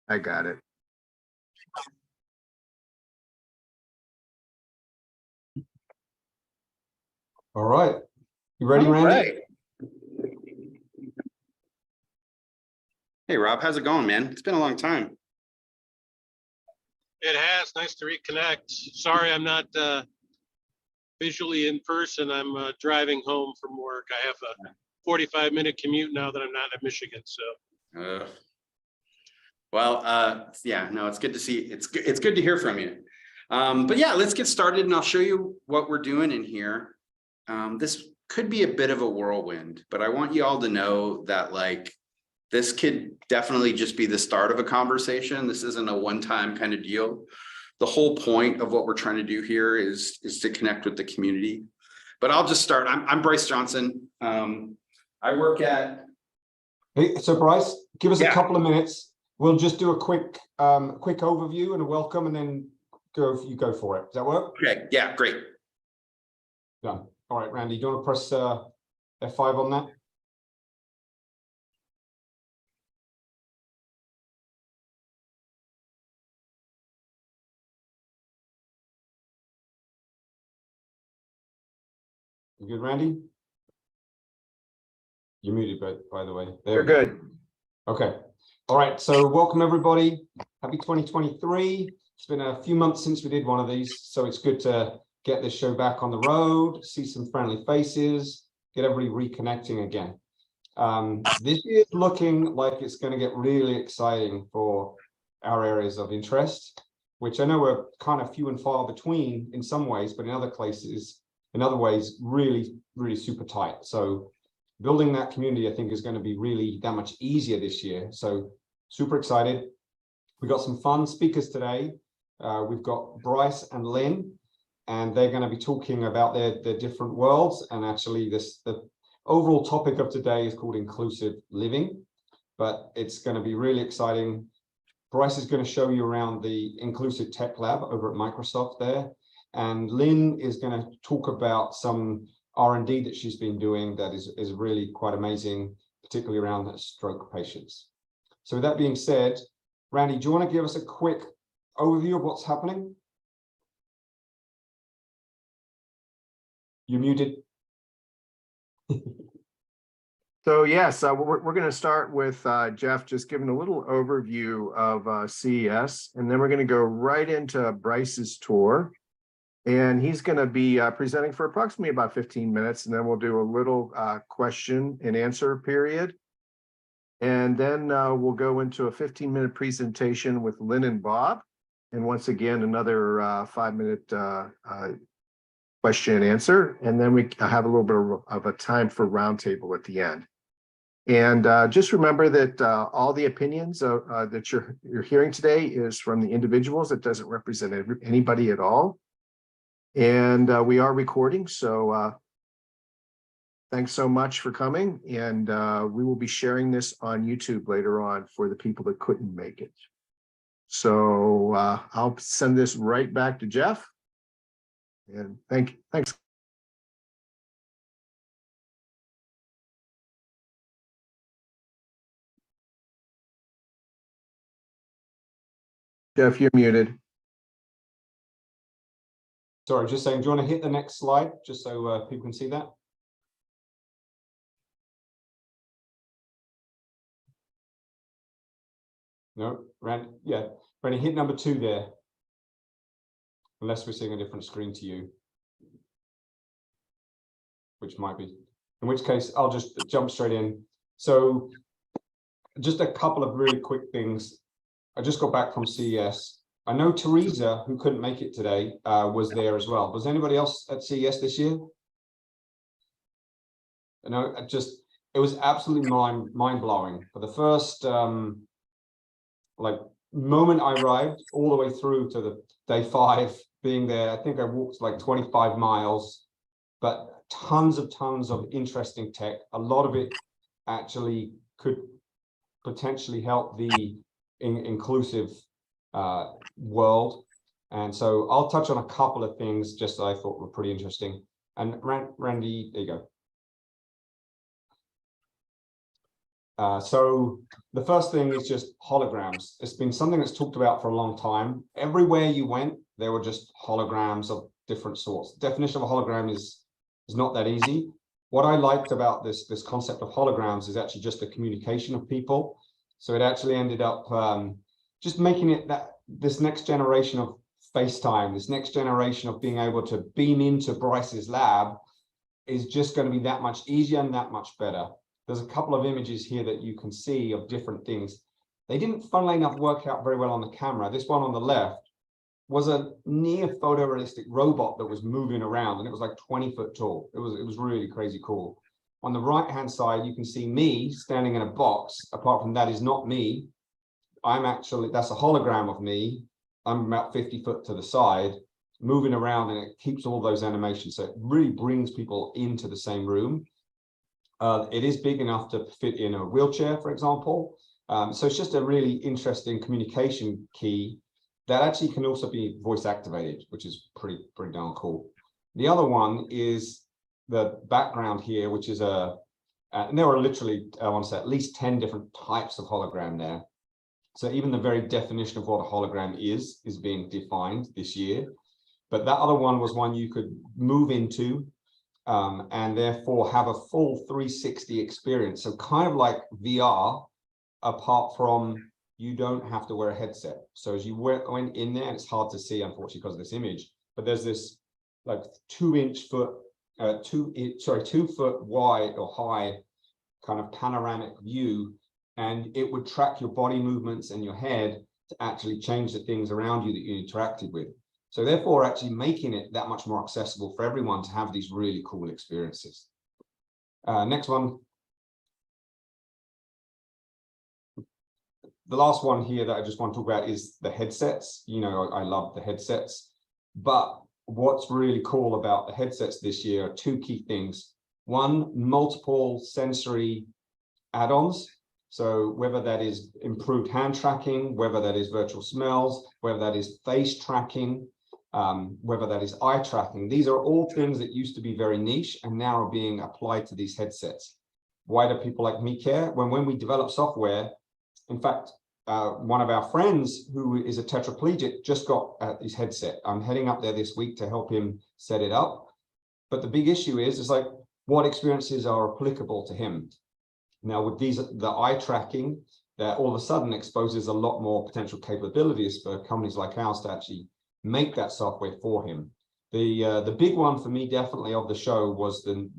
I got it. All right. You ready, Randy? Right. Hey, Rob, how's it going, man? It's been a long time. It has. Nice to reconnect. Sorry, I'm not visually in person. I'm driving home from work. I have a 45-minute commute now that I'm not in Michigan. So. Yeah, no, it's good to see. It's good to hear from you. But yeah, let's get started, and I'll show you what we're doing in here. This could be a bit of a whirlwind, but I want you all to know that this could definitely just be the start of a conversation. This isn't a one-time kind of deal. The whole point of what we're trying to do here is to connect with the community. But I'll just start. I'm Bryce Johnson. I work at. Hey, so Bryce, give us a couple of minutes. We'll just do a quick overview and a welcome, and then you go for it. Does that work? Okay. Yeah. Great. Done. All right, Randy. Do you want to press F5 on that? You good, Randy? You're muted, by the way. You're good. Okay. All right. So welcome, everybody. Happy 2023. It's been a few months since we did one of these, so it's good to get this show back on the road, see some friendly faces, get everybody reconnecting again. This is looking like it's going to get really exciting for our areas of interest, which I know are kind of few and far between in some ways, but in other ways, really, really super tight. So building that community, I think, is going to be really that much easier this year. So super excited. We've got some fun speakers today. We've got Bryce and Lynne, and they're going to be talking about their different worlds. And actually, the overall topic of today is called inclusive living, but it's going to be really exciting. Bryce is going to show you around the inclusive tech lab over at Microsoft there. And Lynne is going to talk about some R&D that she's been doing that is really quite amazing, particularly around stroke patients. So with that being said, Randy, do you want to give us a quick overview of what's happening? You're muted. So yes, we're going to start with Jeff just giving a little overview of CES, and then we're going to go right into Bryce's tour. And he's going to be presenting for approximately about 15 minutes, and then we'll do a little question and answer period. And then we'll go into a 15-minute presentation with Lynne and Bob. And once again, another 5-minute question and answer. And then we have a little bit of a time for roundtable at the end. And just remember that all the opinions that you're hearing today is from the individuals. It doesn't represent anybody at all. And we are recording, so thanks so much for coming. And we will be sharing this on YouTube later on for the people that couldn't make it. So I'll send this right back to Jeff. And thanks. Jeff, you're muted. Sorry, just saying, do you want to hit the next slide just so people can see that? No, Randy, yeah, Randy, hit number 2 there. Unless we're seeing a different screen to you, which might be. In which case, I'll just jump straight in. So just a couple of really quick things. I just got back from CES. I know Teresa, who couldn't make it today, was there as well. Was anybody else at CES this year? No, it was absolutely mind-blowing. For the first moment I arrived, all the way through to the day 5 being there, I think I walked like 25 miles, but tons of interesting tech. A lot of it actually could potentially help the inclusive world. And so I'll touch on a couple of things just that I thought were pretty interesting. And Randy, there you go. So the first thing is just holograms. It's been something that's talked about for a long time. Everywhere you went, there were just holograms of different sorts. The definition of a hologram is not that easy. What I liked about this concept of holograms is actually just the communication of people. So it actually ended up just making it that this next generation of FaceTime, this next generation of being able to beam into Bryce's lab is just going to be that much easier and that much better. There's a couple of images here that you can see of different things. They didn't, funnily enough, work out very well on the camera. This one on the left was a near photorealistic robot that was moving around, and it was like 20 foot tall. It was really crazy cool. On the right-hand side, you can see me standing in a box. Apart from that is not me. That's a hologram of me. I'm about 50 foot to the side, moving around, and it keeps all those animations. So it really brings people into the same room. It is big enough to fit in a wheelchair, for example. So it's just a really interesting communication key that actually can also be voice activated, which is pretty darn cool. The other one is the background here, which is and there are literally, I want to say, at least 10 different types of hologram there. So even the very definition of what a hologram is being defined this year. But that other one was one you could move into and therefore have a full 360 experience. So kind of like VR, apart from you don't have to wear a headset. So as you went in there, and it's hard to see, unfortunately, because of this image, but there's this like 2 foot wide or high kind of panoramic view, and it would track your body movements and your head to actually change the things around you that you interacted with. So therefore, actually making it that much more accessible for everyone to have these really cool experiences. Next one. The last one here that I just want to talk about is the headsets. You know, I love the headsets, but what's really cool about the headsets this year are two key things. One, multiple sensory add-ons. So whether that is improved hand tracking, whether that is virtual smells, whether that is face tracking, whether that is eye tracking, these are all things that used to be very niche and now are being applied to these headsets. Why do people like me care? When we develop software, in fact, one of our friends who is a tetraplegic just got his headset. I'm heading up there this week to help him set it up. But the big issue is like, what experiences are applicable to him? Now, with the eye tracking, that all of a sudden exposes a lot more potential capabilities for companies like ours to actually make that software for him. The big one for me, definitely, of the show was the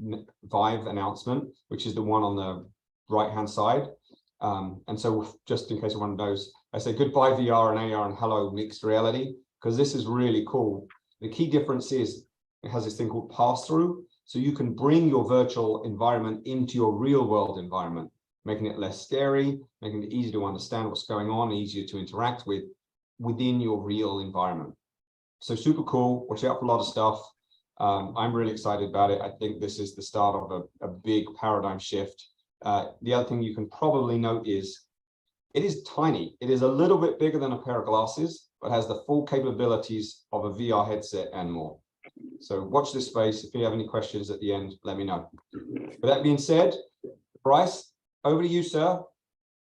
Vive announcement, which is the one on the right-hand side. And so just in case everyone knows, I say goodbye VR and AR and hello mixed reality, because this is really cool. The key difference is it has this thing called pass-through. So you can bring your virtual environment into your real world environment, making it less scary, making it easier to understand what's going on, easier to interact with within your real environment. So super cool. Watch out for a lot of stuff. I'm really excited about it. I think this is the start of a big paradigm shift. The other thing you can probably note is it is tiny. It is a little bit bigger than a pair of glasses, but has the full capabilities of a VR headset and more. So watch this space. If you have any questions at the end, let me know. With that being said, Bryce, over to you, sir.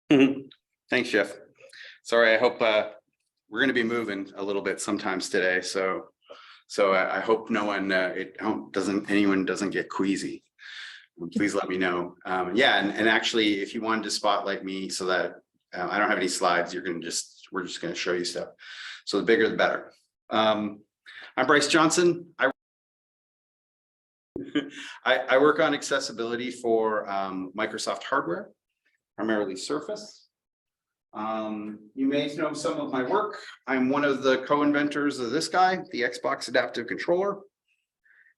Thanks, Jeff. Sorry, I hope we're going to be moving a little bit sometimes today. So I hope no one anyone doesn't get queasy. Please let me know. Yeah, and actually, if you wanted to spotlight me so that I don't have any slides, we're just going to show you stuff. So the bigger, the better. I'm Bryce Johnson. I work on accessibility for Microsoft hardware, primarily Surface. You may know some of my work. I'm one of the co-inventors of this guy, the Xbox Adaptive Controller.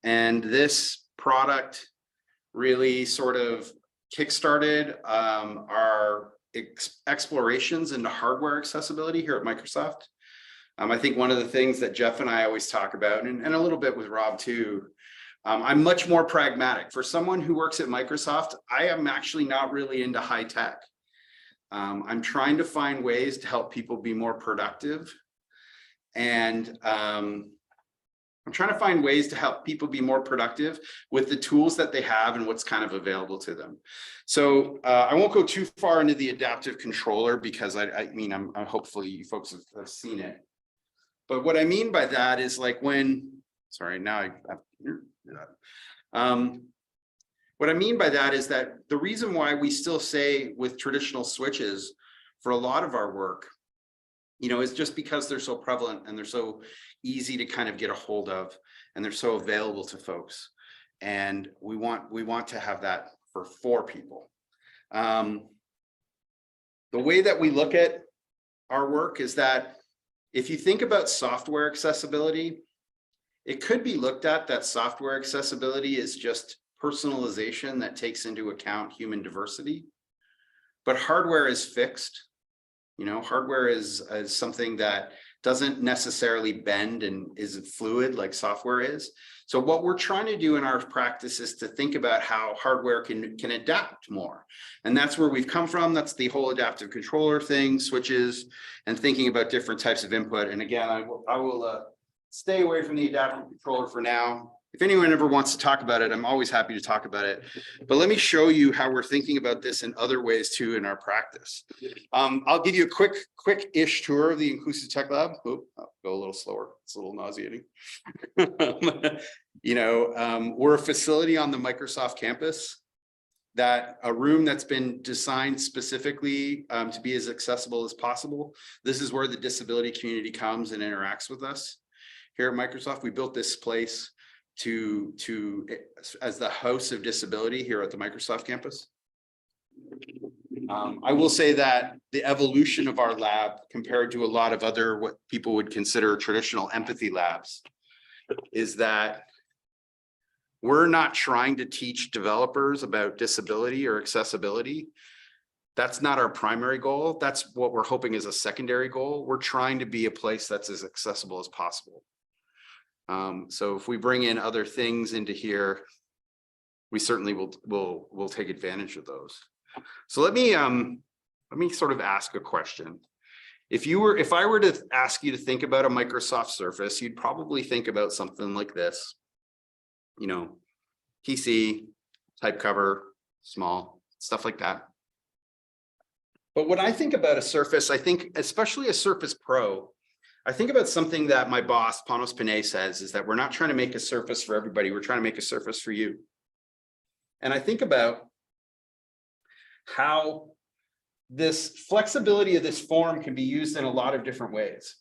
And this product really sort of kickstarted our explorations into hardware accessibility here at Microsoft. I think one of the things that Jeff and I always talk about, and a little bit with Rob too, I'm much more pragmatic. For someone who works at Microsoft, I am actually not really into high tech. I'm trying to find ways to help people be more productive. And I'm trying to find ways to help people be more productive with the tools that they have and what's kind of available to them. So I won't go too far into the adaptive controller because I'm hopefully you folks have seen it. But what I mean by that is like when, sorry, now what I mean by that is that the reason why we still say with traditional switches for a lot of our work, is just because they're so prevalent and they're so easy to kind of get a hold of, and they're so available to folks. And we want to have that for people. The way that we look at our work is that if you think about software accessibility, it could be looked at that software accessibility is just personalization that takes into account human diversity, but hardware is fixed. Hardware is something that doesn't necessarily bend and is fluid like software is. So what we're trying to do in our practice is to think about how hardware can adapt more. And that's where we've come from. That's the whole adaptive controller thing, switches, and thinking about different types of input. And again, I will stay away from the adaptive controller for now. If anyone ever wants to talk about it, I'm always happy to talk about it. But let me show you how we're thinking about this in other ways too in our practice. I'll give you a quick-ish tour of the Inclusive Tech Lab. Oop, I'll go a little slower. It's a little nauseating. We're a facility on the Microsoft campus, a room that's been designed specifically to be as accessible as possible. This is where the disability community comes and interacts with us. Here at Microsoft, we built this place as the house of disability here at the Microsoft campus. I will say that the evolution of our lab compared to a lot of other what people would consider traditional empathy labs is that we're not trying to teach developers about disability or accessibility. That's not our primary goal. That's what we're hoping is a secondary goal. We're trying to be a place that's as accessible as possible. So if we bring in other things into here, we certainly will take advantage of those. So let me sort of ask a question. If I were to ask you to think about a Microsoft Surface, you'd probably think about something like this, PC, type cover, small, stuff like that. But when I think about a Surface, I think especially a Surface Pro, I think about something that my boss, Panos Panay, says is that we're not trying to make a Surface for everybody. We're trying to make a Surface for you. And I think about how this flexibility of this form can be used in a lot of different ways.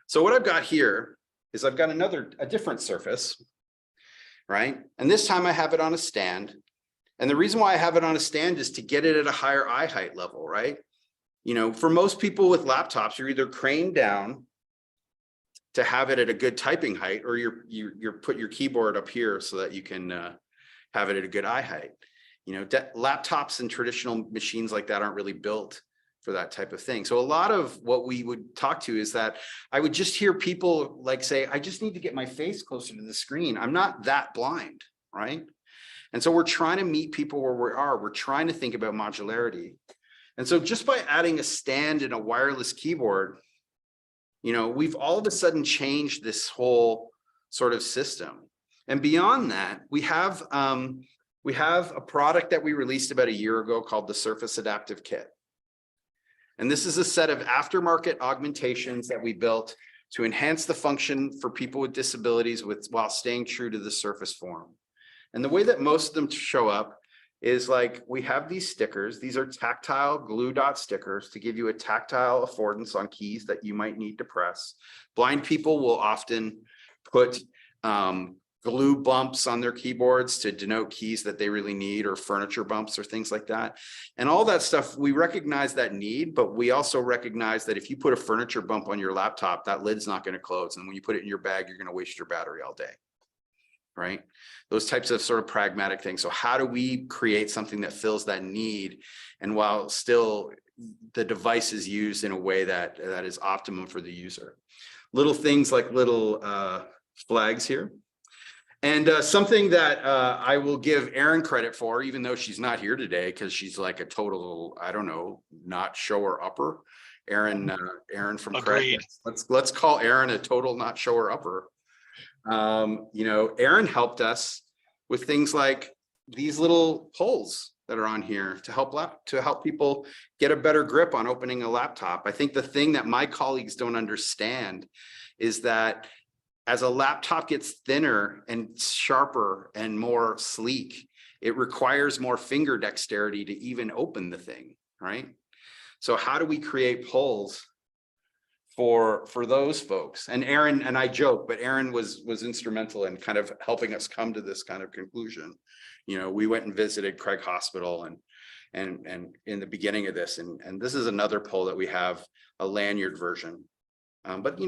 So what I've got here is I've got a different Surface, right? And this time I have it on a stand. And the reason why I have it on a stand is to get it at a higher eye height level, right? For most people with laptops, you're either craned down to have it at a good typing height, or you're put your keyboard up here so that you can have it at a good eye height. Laptops and traditional machines like that aren't really built for that type of thing. So a lot of what we would talk to is that I would just hear people like say, I just need to get my face closer to the screen. I'm not that blind, right? And so we're trying to meet people where we are. We're trying to think about modularity. And so just by adding a stand and a wireless keyboard, we've all of a sudden changed this whole sort of system. And beyond that, we have a product that we released about a year ago called the Surface Adaptive Kit. And this is a set of aftermarket augmentations that we built to enhance the function for people with disabilities while staying true to the Surface form. And the way that most of them show up is like we have these stickers. These are tactile glue dot stickers to give you a tactile affordance on keys that you might need to press. Blind people will often put glue bumps on their keyboards to denote keys that they really need, or furniture bumps or things like that. And all that stuff, we recognize that need, but we also recognize that if you put a furniture bump on your laptop, that lid's not going to close. And when you put it in your bag, you're going to waste your battery all day. Right? Those types of sort of pragmatic things. So how do we create something that fills that need, and while still the device is used in a way that is optimum for the user? Little things like little flags here. And something that I will give Erin credit for, even though she's not here today, because she's like a total, I don't know, not shower upper. Aaron from Agreed. Craig. Let's call Aaron a total not shower upper. Aaron helped us with things like these little poles that are on here to help people get a better grip on opening a laptop. I think the thing that my colleagues don't understand is that as a laptop gets thinner and sharper and more sleek, it requires more finger dexterity to even open the thing, right? So how do we create poles for those folks? And Aaron, and I joke, but Aaron was instrumental in kind of helping us come to this kind of conclusion. We went and visited Craig Hospital and in the beginning of this, and this is another pole that we have, a lanyard version. But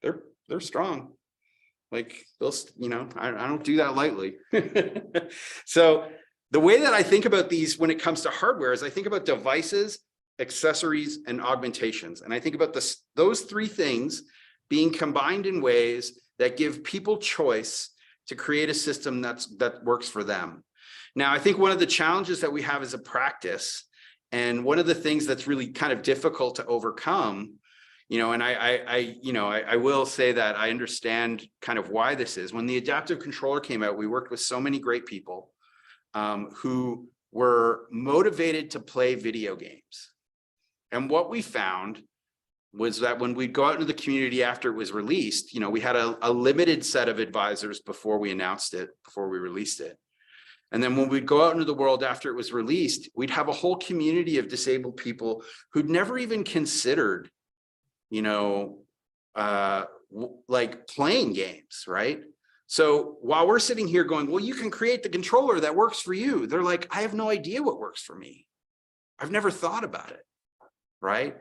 they're strong. Like those, I don't do that lightly. So the way that I think about these when it comes to hardware is I think about devices, accessories, and augmentations. And I think about those three things being combined in ways that give people choice to create a system that works for them. Now, I think one of the challenges that we have as a practice, and one of the things that's really kind of difficult to overcome, and I will say that I understand kind of why this is. When the adaptive controller came out, we worked with so many great people who were motivated to play video games. And what we found was that when we'd go out into the community after it was released, we had a limited set of advisors before we announced it, before we released it. And then when we'd go out into the world after it was released, we'd have a whole community of disabled people who'd never even considered like playing games, right? So while we're sitting here going, well, you can create the controller that works for you, they're like, I have no idea what works for me. I've never thought about it, right?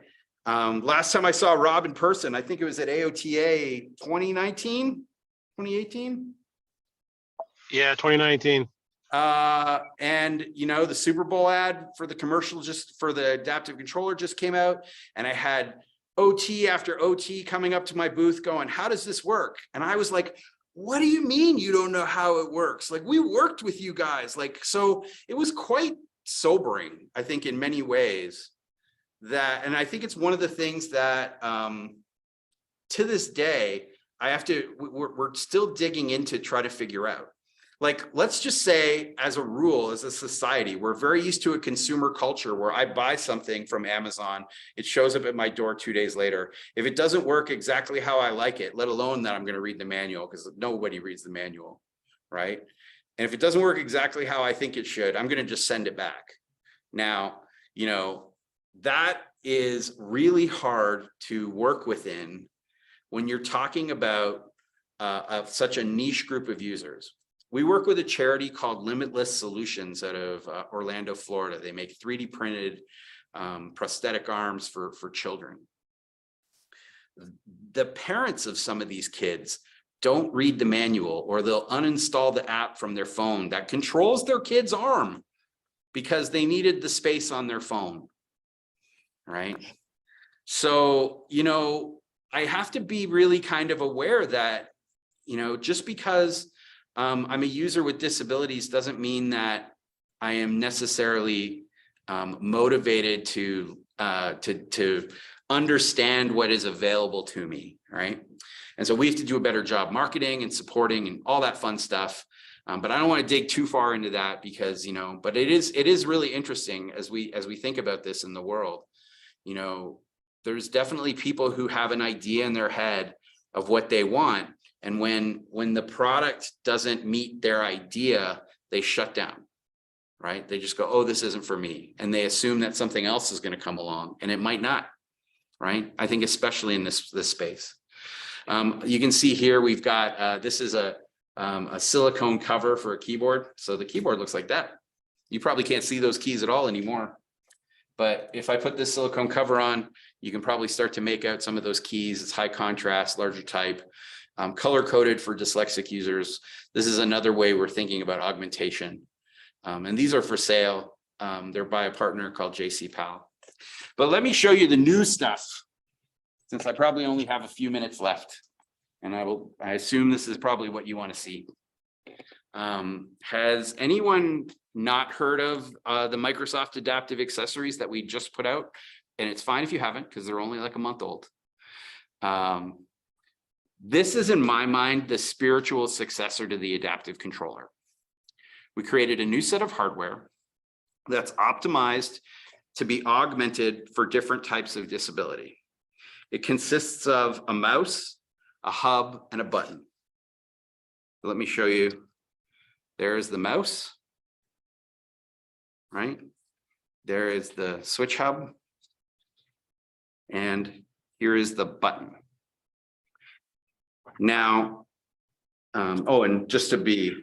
Last time I saw Rob in person, I think it was at AOTA 2019, 2018. Yeah, 2019. And the Super Bowl ad for the commercial, just for the adaptive controller, just came out, and I had OT after OT coming up to my booth going, how does this work? And I was like, what do you mean you don't know how it works? Like, we worked with you guys. Like, so it was quite sobering, I think, in many ways. And I think it's one of the things that to this day, we're still digging into try to figure out. Like, let's just say, as a rule, as a society, we're very used to a consumer culture where I buy something from Amazon, it shows up at my door 2 days later. If it doesn't work exactly how I like it, let alone that I'm going to read the manual, because nobody reads the manual, right? And if it doesn't work exactly how I think it should, I'm going to just send it back. Now, that is really hard to work within when you're talking about such a niche group of users. We work with a charity called Limitless Solutions out of Orlando, Florida. They make 3D printed prosthetic arms for children. The parents of some of these kids don't read the manual, or they'll uninstall the app from their phone that controls their kid's arm because they needed the space on their phone, right? So, I have to be really kind of aware that, just because I'm a user with disabilities doesn't mean that I am necessarily motivated to understand what is available to me, right? And so we have to do a better job marketing and supporting and all that fun stuff. But I don't want to dig too far into that because, but it is really interesting as we think about this in the world. There's definitely people who have an idea in their head of what they want. And when the product doesn't meet their idea, they shut down, right? They just go, oh, this isn't for me. And they assume that something else is going to come along, and it might not, right? I think especially in this space. You can see here, we've got, this is a silicone cover for a keyboard. So the keyboard looks like that. You probably can't see those keys at all anymore. But if I put this silicone cover on, you can probably start to make out some of those keys. It's high contrast, larger type. Color coded for dyslexic users. This is another way we're thinking about augmentation. And these are for sale. They're by a partner called JC Powell. But let me show you the new stuff, since I probably only have a few minutes left. And I assume this is probably what you want to see. Has anyone not heard of the Microsoft Adaptive Accessories that we just put out? and it's fine if you haven't, because they're only like a month old. This is, in my mind, the spiritual successor to the adaptive controller. We created a new set of hardware that's optimized to be augmented for different types of disability. It consists of a mouse, a hub, and a button. Let me show you. There's the mouse, right? There is the switch hub, and here is the button. Now, oh, and just to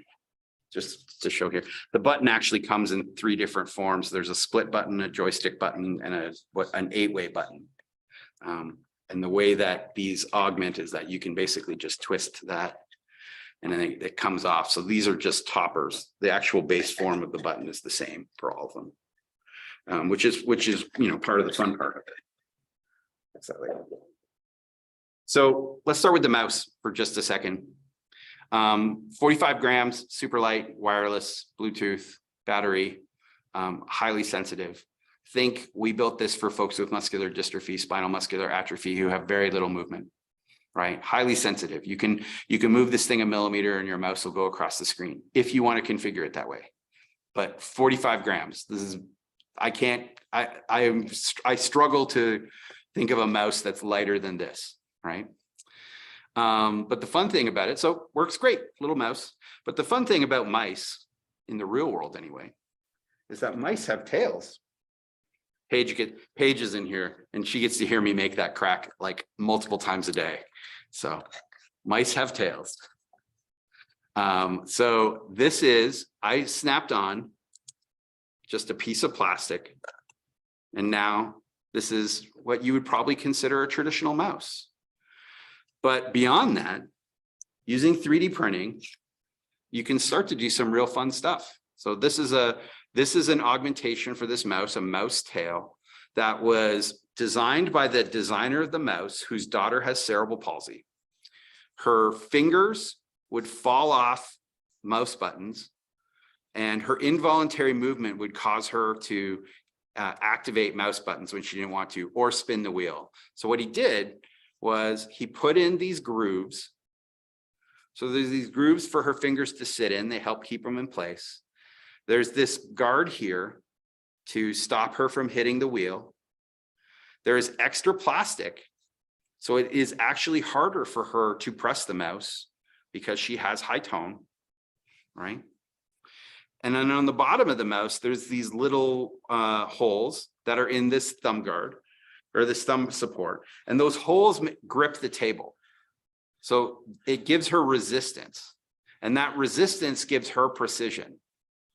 show here, the button actually comes in 3 different forms. There's a split button, a joystick button, and an 8-way button. And the way that these augment is that you can basically just twist that, and then it comes off. So these are just toppers. The actual base form of the button is the same for all of them, which is part of the fun part of it. That's that way. So let's start with the mouse for just a second. 45 grams, super light, wireless, Bluetooth, battery, highly sensitive. Think we built this for folks with muscular dystrophy, spinal muscular atrophy, who have very little movement, right? Highly sensitive. You can move this thing a millimeter and your mouse will go across the screen if you want to configure it that way. But 45 grams, this is, I struggle to think of a mouse that's lighter than this, right? But the fun thing about it, so works great, little mouse. But the fun thing about mice, in the real world anyway, is that mice have tails. Paige is in here, and she gets to hear me make that crack like multiple times a day. So mice have tails. So this is, I snapped on just a piece of plastic, and now this is what you would probably consider a traditional mouse. But beyond that, using 3D printing, you can start to do some real fun stuff. So this is an augmentation for this mouse, a mouse tail, that was designed by the designer of the mouse, whose daughter has cerebral palsy. Her fingers would fall off mouse buttons, and her involuntary movement would cause her to activate mouse buttons when she didn't want to, or spin the wheel. So what he did was he put in these grooves. So there's these grooves for her fingers to sit in. They help keep them in place. There's this guard here to stop her from hitting the wheel. There is extra plastic. So it is actually harder for her to press the mouse because she has high tone, right? And then on the bottom of the mouse, there's these little holes that are in this thumb guard, or this thumb support. And those holes grip the table. So it gives her resistance. And that resistance gives her precision,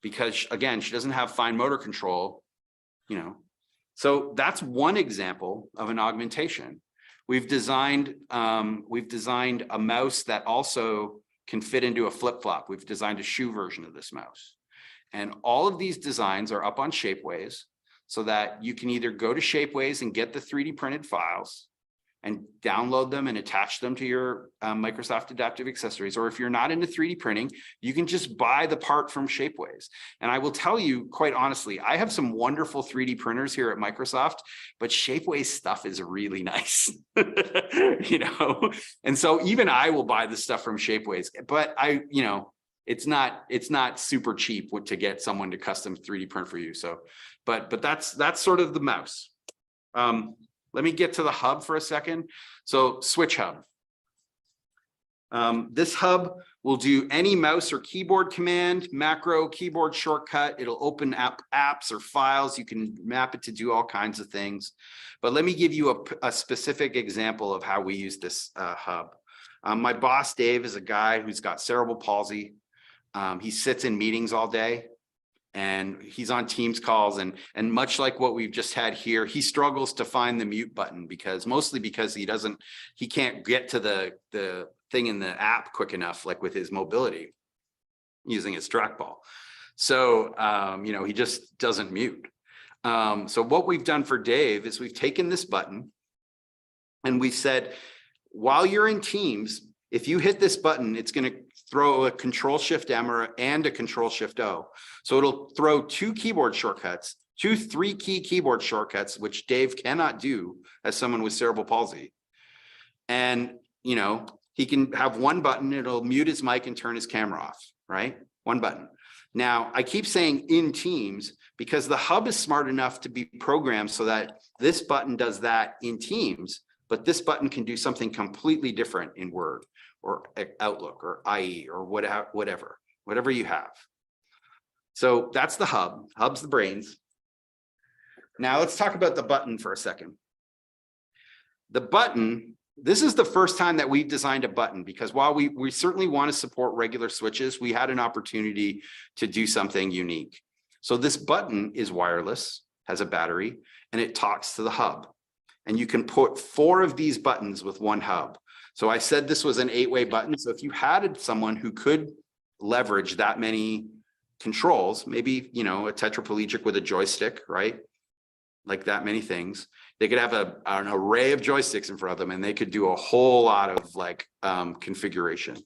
because again, she doesn't have fine motor control, So that's one example of an augmentation. We've designed a mouse that also can fit into a flip-flop. We've designed a shoe version of this mouse. And all of these designs are up on Shapeways, so that you can either go to Shapeways and get the 3D printed files and download them and attach them to your Microsoft Adaptive Accessories. Or if you're not into 3D printing, you can just buy the part from Shapeways. And I will tell you, quite honestly, I have some wonderful 3D printers here at Microsoft, but Shapeways stuff is really nice, And so even I will buy the stuff from Shapeways, but it's not super cheap to get someone to custom 3D print for you. So, but that's sort of the mouse. Let me get to the hub for a second. So switch hub. This hub will do any mouse or keyboard command, macro, keyboard shortcut. It'll open apps or files. You can map it to do all kinds of things. But let me give you a specific example of how we use this hub. My boss, Dave, is a guy who's got cerebral palsy. He sits in meetings all day, and he's on Teams calls, and much like what we've just had here, he struggles to find the mute button because he can't get to the thing in the app quick enough, like with his mobility using his trackball. So, he just doesn't mute. So what we've done for Dave is we've taken this button and we said, while you're in Teams, if you hit this button, it's going to throw a Control-Shift-M and a Control-Shift-O. So it'll throw 2 keyboard shortcuts 3 key keyboard shortcuts, which Dave cannot do as someone with cerebral palsy. And, you know, he can have one button, it'll mute his mic and turn his camera off, right? One button. Now, I keep saying in Teams because the hub is smart enough to be programmed so that this button does that in Teams, but this button can do something completely different in Word or Outlook or IE or whatever you have. So that's the hub. Hub's the brains. Now let's talk about the button for a second. The button, this is the first time that we've designed a button because while we certainly want to support regular switches, we had an opportunity to do something unique. So this button is wireless, has a battery, and it talks to the hub. And you can put 4 of these buttons with one hub. So I said this was an 8-way button. So if you had someone who could leverage that many controls, maybe, you know, a tetraplegic with a joystick, right? Like that many things, they could have an array of joysticks in front of them and they could do a whole lot of like configuration.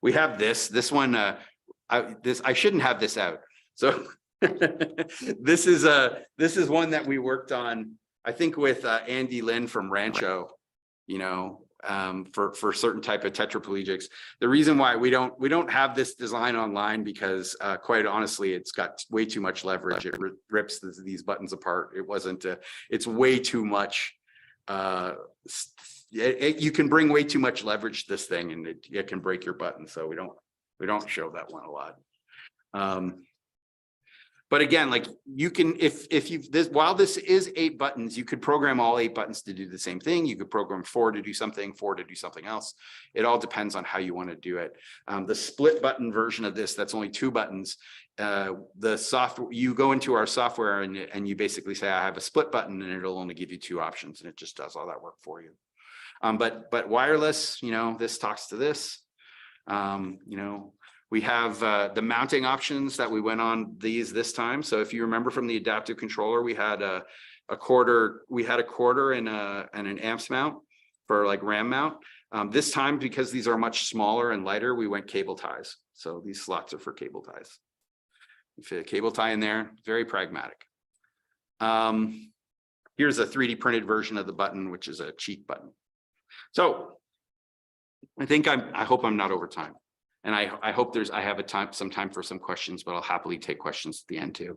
We have this one, I shouldn't have this out. So this is one that we worked on, I think with Andy Lynn from Rancho, you know, for certain type of tetraplegics. The reason why we don't have this design online because quite honestly, it's got way too much leverage. It rips these buttons apart. It wasn't. It's way too much. You can bring way too much leverage to this thing, and it can break your button. So we don't show that one a lot. But again, like you can, while this is 8 buttons, you could program all 8 buttons to do the same thing. You could program 4 to do something, 4 to do something else. It all depends on how you want to do it. The split button version of this, that's only 2 buttons. The software, you go into our software and you basically say, I have a split button, and it'll only give you 2 options, and it just does all that work for you. But wireless, you know, this talks to this, you know. We have the mounting options that we went on this time. So if you remember from the adaptive controller, we had a quarter and an amps mount for like RAM mount. This time, because these are much smaller and lighter, we went cable ties. So these slots are for cable ties. You fit a cable tie in there, very pragmatic. Here's a 3D printed version of the button, which is a cheek button. So I hope I'm not over time. And I hope I have some time for some questions, but I'll happily take questions at the end too.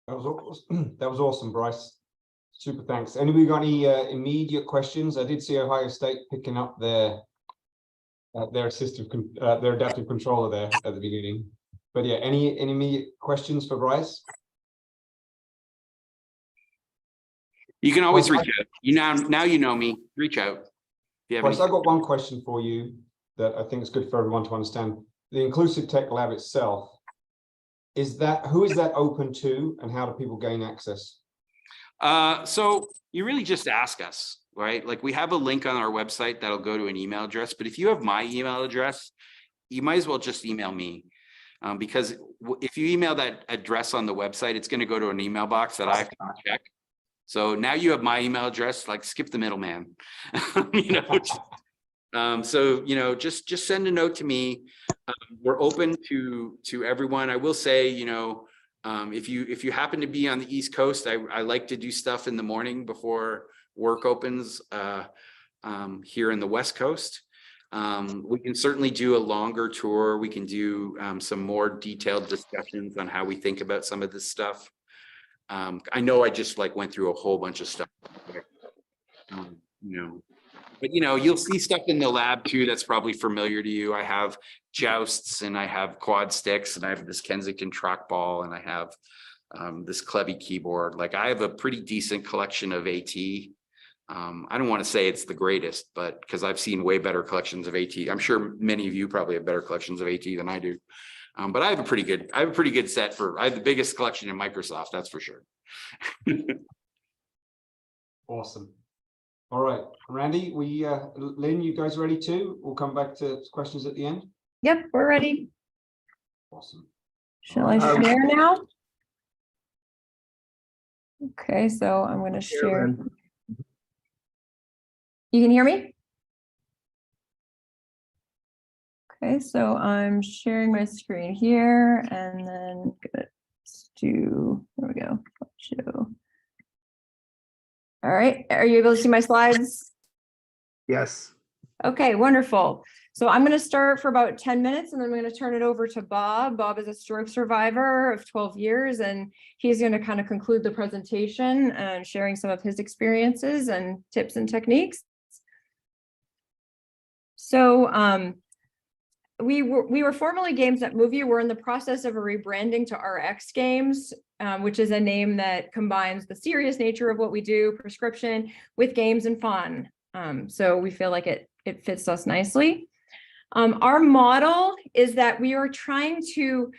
That was awesome, Bryce. Super thanks. Anybody got any immediate questions? I did see Ohio State picking up their adaptive controller there at the beginning. But yeah, any immediate questions for Bryce? You can always reach out. Now you know me. Reach out. Bryce, I've got one question for you that I think is good for everyone to understand. The Inclusive Tech Lab itself, who is that open to, and how do people gain access? So you really just ask us, right? Like we have a link on our website that'll go to an email address, but if you have my email address, you might as well just email me. Because if you email that address on the website, it's going to go to an email box that I have to check. So now you have my email address, like skip the middleman, you know. So, you know, just send a note to me. We're open to everyone. I will say, you know, if you happen to be on the East Coast, I like to do stuff in the morning before work opens here in the West Coast. We can certainly do a longer tour. We can do some more detailed discussions on how we think about some of this stuff. I know I just like went through a whole bunch of stuff, you know, but you know, you'll see stuff in the lab too that's probably familiar to you. I have jousts, and I have quad sticks, and I have this Kensington trackball, and I have this Clevy keyboard. Like I have a pretty decent collection of AT. I don't want to say it's the greatest, but because I've seen way better collections of AT. I'm sure many of you probably have better collections of AT than I do. But I have a pretty good set I have the biggest collection in Microsoft, that's for sure. Awesome. All right, Randy, Lynn, you guys ready too? We'll come back to questions at the end. Yep, we're ready. Awesome. Shall I share now? Okay, so I'm going to share. You can hear me? Okay, so I'm sharing my screen here, and then give it a do, there we go. Show. All right, are you able to see my slides? Yes. Okay, wonderful. So I'm going to start for about 10 minutes and then I'm going to turn it over to Bob. Bob is a stroke survivor of 12 years and he's going to kind of conclude the presentation and sharing some of his experiences and tips and techniques. So we were formerly GamesThatMoveYou. We're in the process of a rebranding to RX Games, which is a name that combines the serious nature of what we do, prescription, with games and fun. So we feel like it fits us nicely. Our model is that we are trying to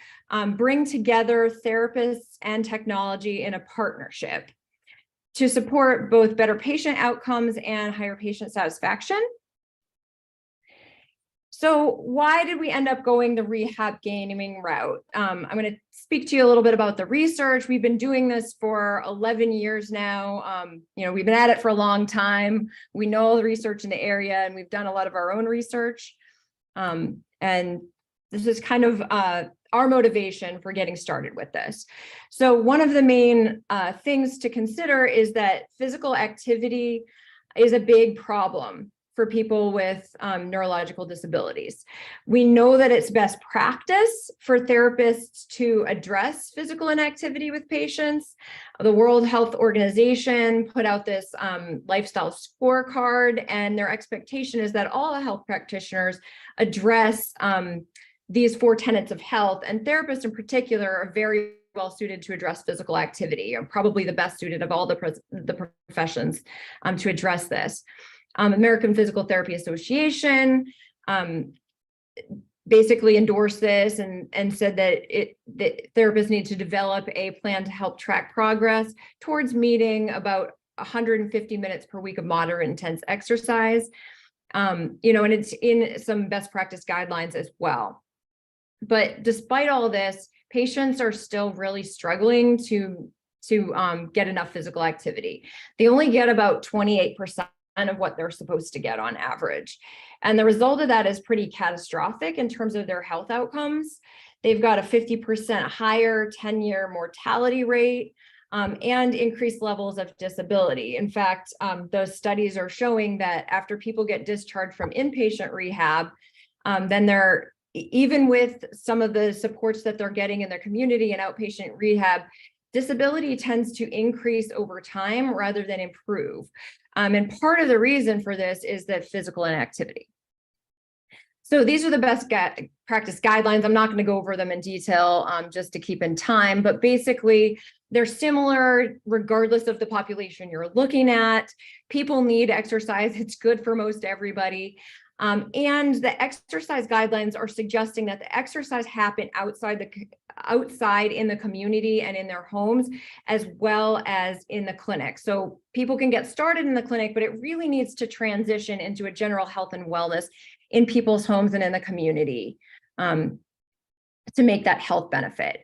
bring together therapists and technology in a partnership to support both better patient outcomes and higher patient satisfaction. So why did we end up going the rehab gaming route? I'm going to speak to you a little bit about the research. We've been doing this for 11 years now. We've been at it for a long time. We know all the research in the area and we've done a lot of our own research. And this is kind of our motivation for getting started with this. So one of the main things to consider is that physical activity is a big problem for people with neurological disabilities. We know that it's best practice for therapists to address physical inactivity with patients. The World Health Organization put out this lifestyle scorecard, and their expectation is that all health practitioners address these 4 tenets of health, and therapists in particular are very well suited to address physical activity, or probably the best suited of all the professions to address this. American Physical Therapy Association basically endorsed this and said that therapists need to develop a plan to help track progress towards meeting about 150 minutes per week of moderate intense exercise. And it's in some best practice guidelines as well. But despite all this, patients are still really struggling to get enough physical activity. They only get about 28% of what they're supposed to get on average. And the result of that is pretty catastrophic in terms of their health outcomes. They've got a 50% higher 10-year mortality rate and increased levels of disability. In fact, those studies are showing that after people get discharged from inpatient rehab, then they're, even with some of the supports that they're getting in their community and outpatient rehab, disability tends to increase over time rather than improve. And part of the reason for this is that physical inactivity. So these are the best practice guidelines. I'm not going to go over them in detail just to keep in time, but basically they're similar regardless of the population you're looking at. People need exercise. It's good for most everybody. And the exercise guidelines are suggesting that the exercise happen outside in the community and in their homes, as well as in the clinic. So people can get started in the clinic, but it really needs to transition into a general health and wellness in people's homes and in the community to make that health benefit.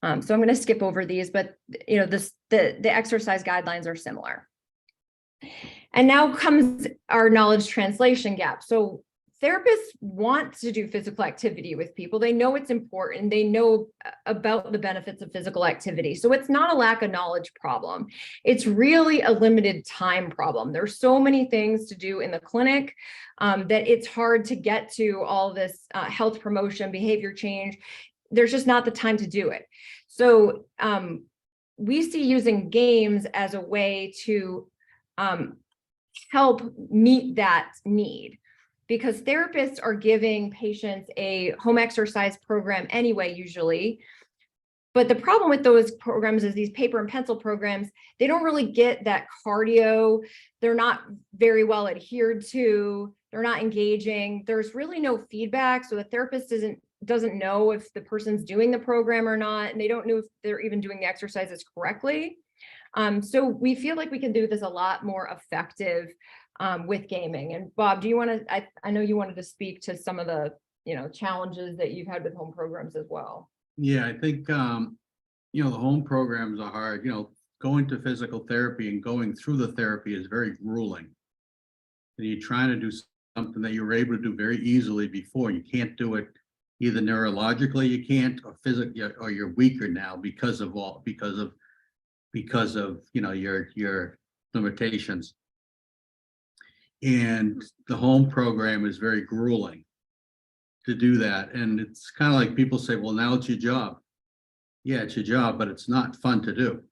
So I'm going to skip over these, but the exercise guidelines are similar. And now comes our knowledge translation gap. So therapists want to do physical activity with people. They know it's important. They know about the benefits of physical activity. So it's not a lack of knowledge problem. It's really a limited time problem. There's so many things to do in the clinic that it's hard to get to all this health promotion, behavior change. There's just not the time to do it. So we see using games as a way to help meet that need, because therapists are giving patients a home exercise program anyway, usually. But the problem with those programs is these paper and pencil programs, they don't really get that cardio. They're not very well adhered to. They're not engaging. There's really no feedback. So the therapist doesn't know if the person's doing the program or not, and they don't know if they're even doing the exercises correctly. So we feel like we can do this a lot more effective with gaming. And Bob, do you want to, I know you wanted to speak to some of the, challenges that you've had with home programs as well. Yeah, I think, the home programs are hard. Going to physical therapy and going through the therapy is very grueling. And you're trying to do something that you were able to do very easily before. You can't do it Either neurologically you can't, or physically, or you're weaker now because of your limitations. And the home program is very grueling to do that. And it's kind of like people say, well, now it's your job. Yeah, it's your job, but it's not fun to do.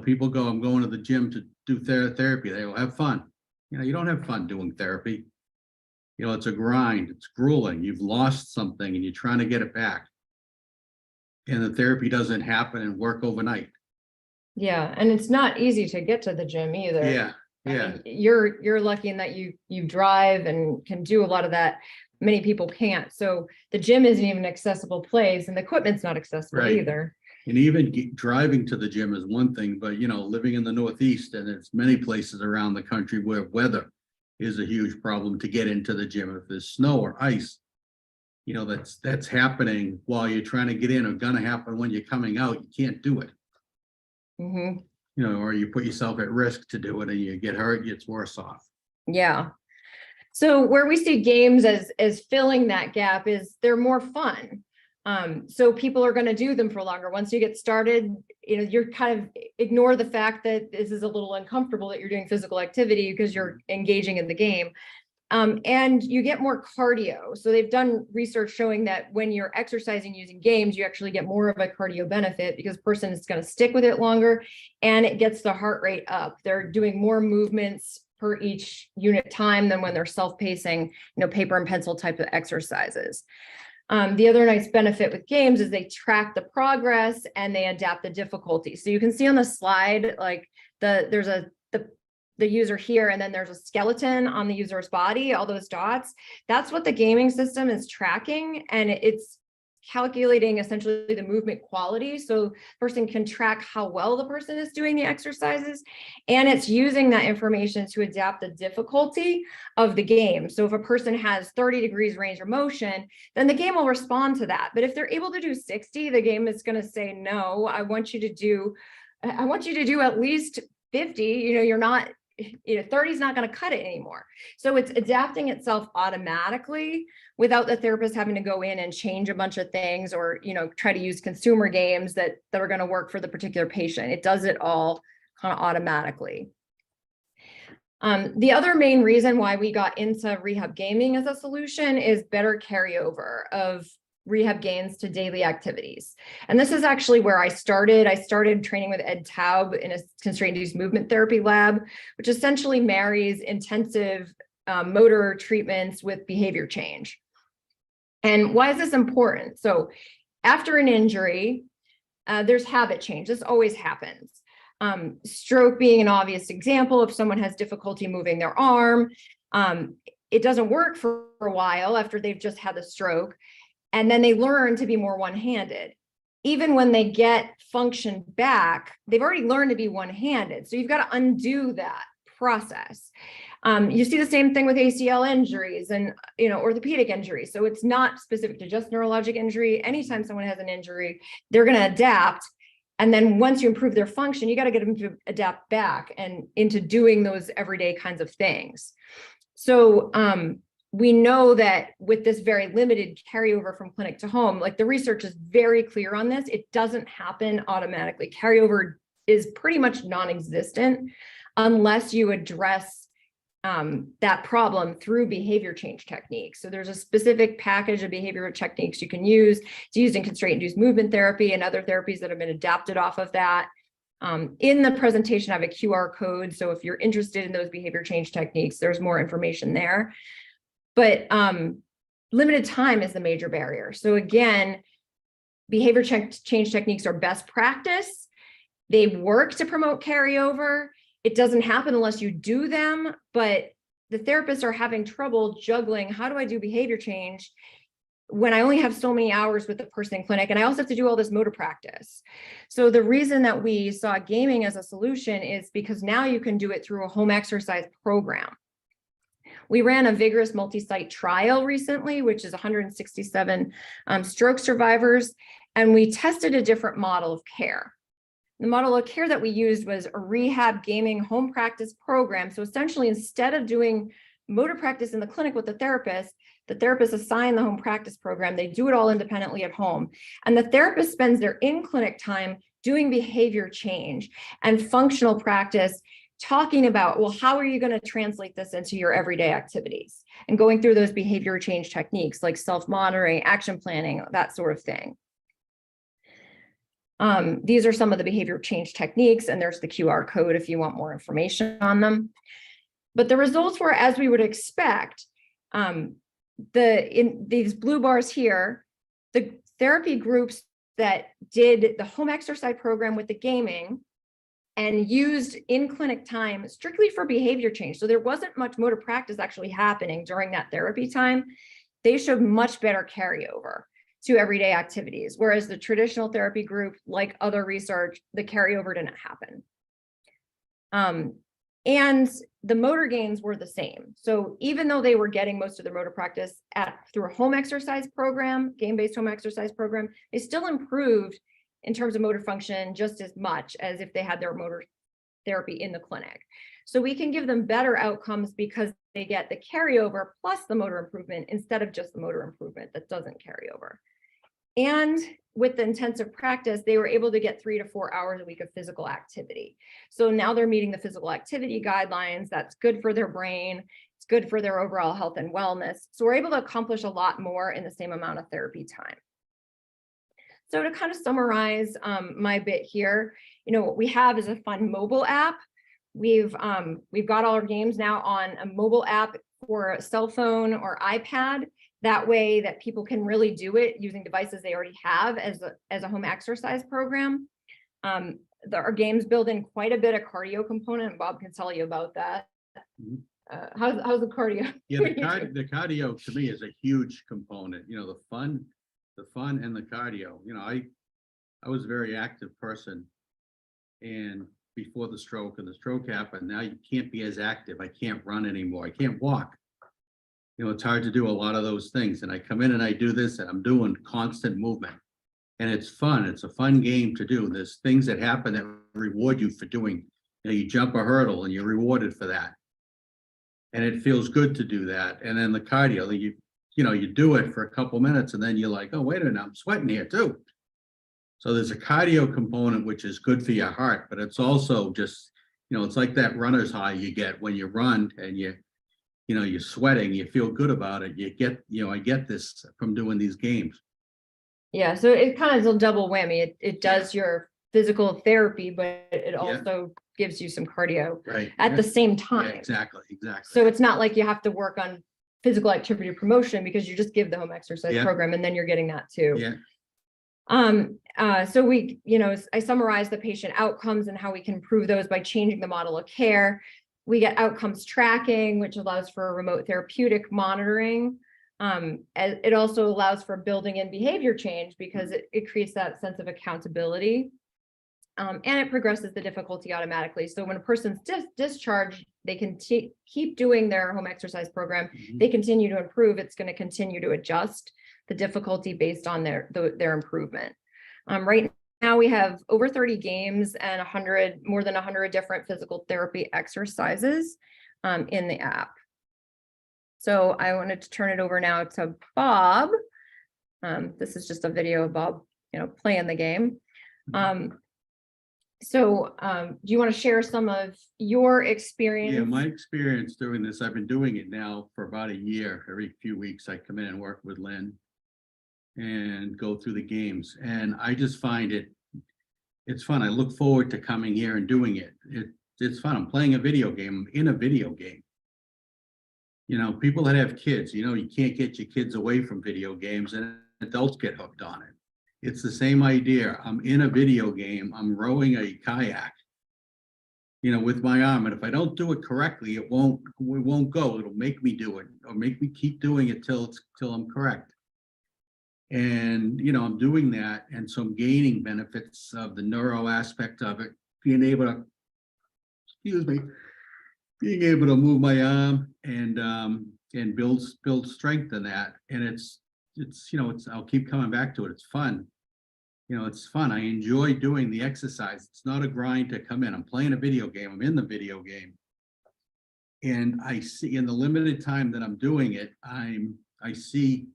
People go, I'm going to the gym to do therapy. They go, have fun. You don't have fun doing therapy. It's a grind. It's grueling. You've lost something and you're trying to get it back. And the therapy doesn't happen and work overnight. Yeah, and it's not easy to get to the gym either. Yeah, I yeah. mean, you're lucky in that you drive and can do a lot of that. Many people can't. So the gym isn't even an accessible place, and the equipment's not accessible Right. either. And even driving to the gym is one thing, but living in the Northeast, and there's many places around the country where weather is a huge problem to get into the gym. If there's snow or ice, that's happening while you're trying to get in, or gonna happen when you're coming out. You can't do it. Mm-hmm. Or you put yourself at risk to do it and you get hurt, it's worse off. Yeah. So where we see games as filling that gap is they're more fun. So people are going to do them for longer. Once you get started, you're kind of ignore the fact that this is a little uncomfortable that you're doing physical activity because you're engaging in the game. And you get more cardio. So they've done research showing that when you're exercising using games, you actually get more of a cardio benefit because the person is going to stick with it longer, and it gets the heart rate up. They're doing more movements per each unit time than when they're self-pacing, paper and pencil type of exercises. The other nice benefit with games is they track the progress and they adapt the difficulty. So you can see on the slide, like there's the user here, and then there's a skeleton on the user's body, all those dots. That's what the gaming system is tracking, and it's calculating essentially the movement quality. So the person can track how well the person is doing the exercises, and it's using that information to adapt the difficulty of the game. So if a person has 30 degrees range of motion, then the game will respond to that. But if they're able to do 60, the game is going to say, no, I want you to do at least 50. You're not, 30 is not going to cut it anymore. So it's adapting itself automatically without the therapist having to go in and change a bunch of things, or, try to use consumer games that are going to work for the particular patient. It does it all kind of automatically. The other main reason why we got into rehab gaming as a solution is better carryover of rehab gains to daily activities. And this is actually where I started. I started training with Ed Taub in a constraint-induced movement therapy lab, which essentially marries intensive motor treatments with behavior change. And why is this important? So after an injury, there's habit change. This always happens. Stroke being an obvious example. If someone has difficulty moving their arm, it doesn't work for a while after they've just had the stroke. And then they learn to be more one-handed. Even when they get function back, they've already learned to be one-handed. So you've got to undo that process. You see the same thing with ACL injuries and orthopedic injuries. So it's not specific to just neurologic injury. Anytime someone has an injury, they're going to adapt. And then once you improve their function, you got to get them to adapt back and into doing those everyday kinds of things. So we know that with this very limited carryover from clinic to home, like the research is very clear on this, it doesn't happen automatically. Carryover is pretty much non-existent unless you address that problem through behavior change techniques. So there's a specific package of behavioral techniques you can use. It's used in constraint-induced movement therapy and other therapies that have been adapted off of that. In the presentation, I have a QR code. So if you're interested in those behavior change techniques, there's more information there. But limited time is the major barrier. So again, behavior change techniques are best practice. They work to promote carryover. It doesn't happen unless you do them, but the therapists are having trouble juggling. How do I do behavior change when I only have so many hours with the person in clinic, and I also have to do all this motor practice? So the reason that we saw gaming as a solution is because now you can do it through a home exercise program. We ran a vigorous multi-site trial recently, which is 167 stroke survivors, and we tested a different model of care. The model of care that we used was a rehab gaming home practice program. So essentially, instead of doing motor practice in the clinic with the therapist assign the home practice program. They do it all independently at home. And the therapist spends their in-clinic time doing behavior change and functional practice, talking about, well, how are you going to translate this into your everyday activities, and going through those behavior change techniques like self-monitoring, action planning, that sort of thing. These are some of the behavior change techniques, and there's the QR code if you want more information on them. But the results were as we would expect. In these blue bars here, the therapy groups that did the home exercise program with the gaming and used in-clinic time strictly for behavior change, so there wasn't much motor practice actually happening during that therapy time, they showed much better carryover to everyday activities, whereas the traditional therapy group, like other research, the carryover didn't happen. And the motor gains were the same. So even though they were getting most of their motor practice through a home exercise program, game-based home exercise program, they still improved in terms of motor function just as much as if they had their motor therapy in the clinic. So we can give them better outcomes because they get the carryover plus the motor improvement instead of just the motor improvement that doesn't carry over. And with the intensive practice, they were able to get 3 to 4 hours a week of physical activity. So now they're meeting the physical activity guidelines. That's good for their brain. It's good for their overall health and wellness. So we're able to accomplish a lot more in the same amount of therapy time. So to kind of summarize my bit here, what we have is a fun mobile app. We've got all our games now on a mobile app for a cell phone or iPad. That way that people can really do it using devices they already have as a home exercise program. Our games build in quite a bit of cardio component. Bob can tell you about that. How's the cardio? Yeah, the cardio to me is a huge component. The fun and the cardio. I was a very active person, and before the stroke, and the stroke happened, now you can't be as active. I can't run anymore. I can't walk. It's hard to do a lot of those things. And I come in and I do this, and I'm doing constant movement. And it's fun. It's a fun game to do. There's things that happen that reward you for doing. You jump a hurdle and you're rewarded for that. And it feels good to do that. And then the cardio, you do it for a couple minutes and then you're like, oh, wait a minute, I'm sweating here too. So there's a cardio component, which is good for your heart, but it's also just, it's like that runner's high you get when you run and you're sweating, you feel good about it. I get this from doing these games. Yeah, so it kind of is a double whammy. It does your physical therapy, but it also gives you some cardio at the same time. Yeah, exactly. So it's not like you have to work on physical activity promotion because you just give the home exercise program and then you're getting that too. Yeah. So I summarized the patient outcomes and how we can improve those by changing the model of care. We get outcomes tracking, which allows for remote therapeutic monitoring. It also allows for building in behavior change because it creates that sense of accountability. And it progresses the difficulty automatically. So when a person's discharged, they can keep doing their home exercise program. They continue to improve. It's going to continue to adjust the difficulty based on their improvement. Right now we have over 30 games and more than 100 different physical therapy exercises in the app. So I wanted to turn it over now to Bob. This is just a video of Bob, playing the game. So do you want to share some of your experience? Yeah, my experience doing this, I've been doing it now for about a year. Every few weeks I come in and work with Lynne and go through the games. And I just find it's fun. I look forward to coming here and doing it. It's fun. I'm playing a video game. I'm in a video game. People that have kids, you can't get your kids away from video games, and adults get hooked on it. It's the same idea. I'm in a video game. I'm rowing a kayak, with my arm. And if I don't do it correctly, it won't go. It'll make me do it or make me keep doing it till I'm correct. And, I'm doing that. And so I'm gaining benefits of the neuro aspect of it, being able to move my arm and build strength in that. And I'll keep coming back to it. It's fun. It's fun. I enjoy doing the exercise. It's not a grind to come in. I'm playing a video game. I'm in the video game. And I see in the limited time that I'm doing it, I see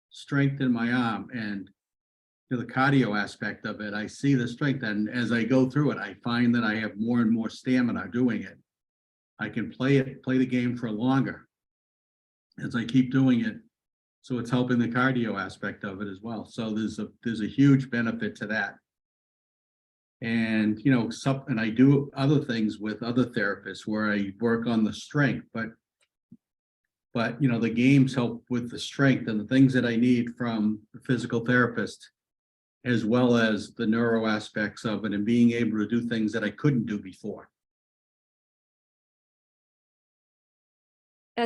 strength in my arm, and to the cardio aspect of it, I see the strength. And as I go through it, I find that I have more and more stamina doing it. I can play the game for longer as I keep doing it. So it's helping the cardio aspect of it as well. So there's a huge benefit to that. And, you know, and I do other things with other therapists where I work on the strength, but, you know, the games help with the strength and the things that I need from the physical therapist, as well as the neuro aspects of it and being able to do things that I couldn't do before.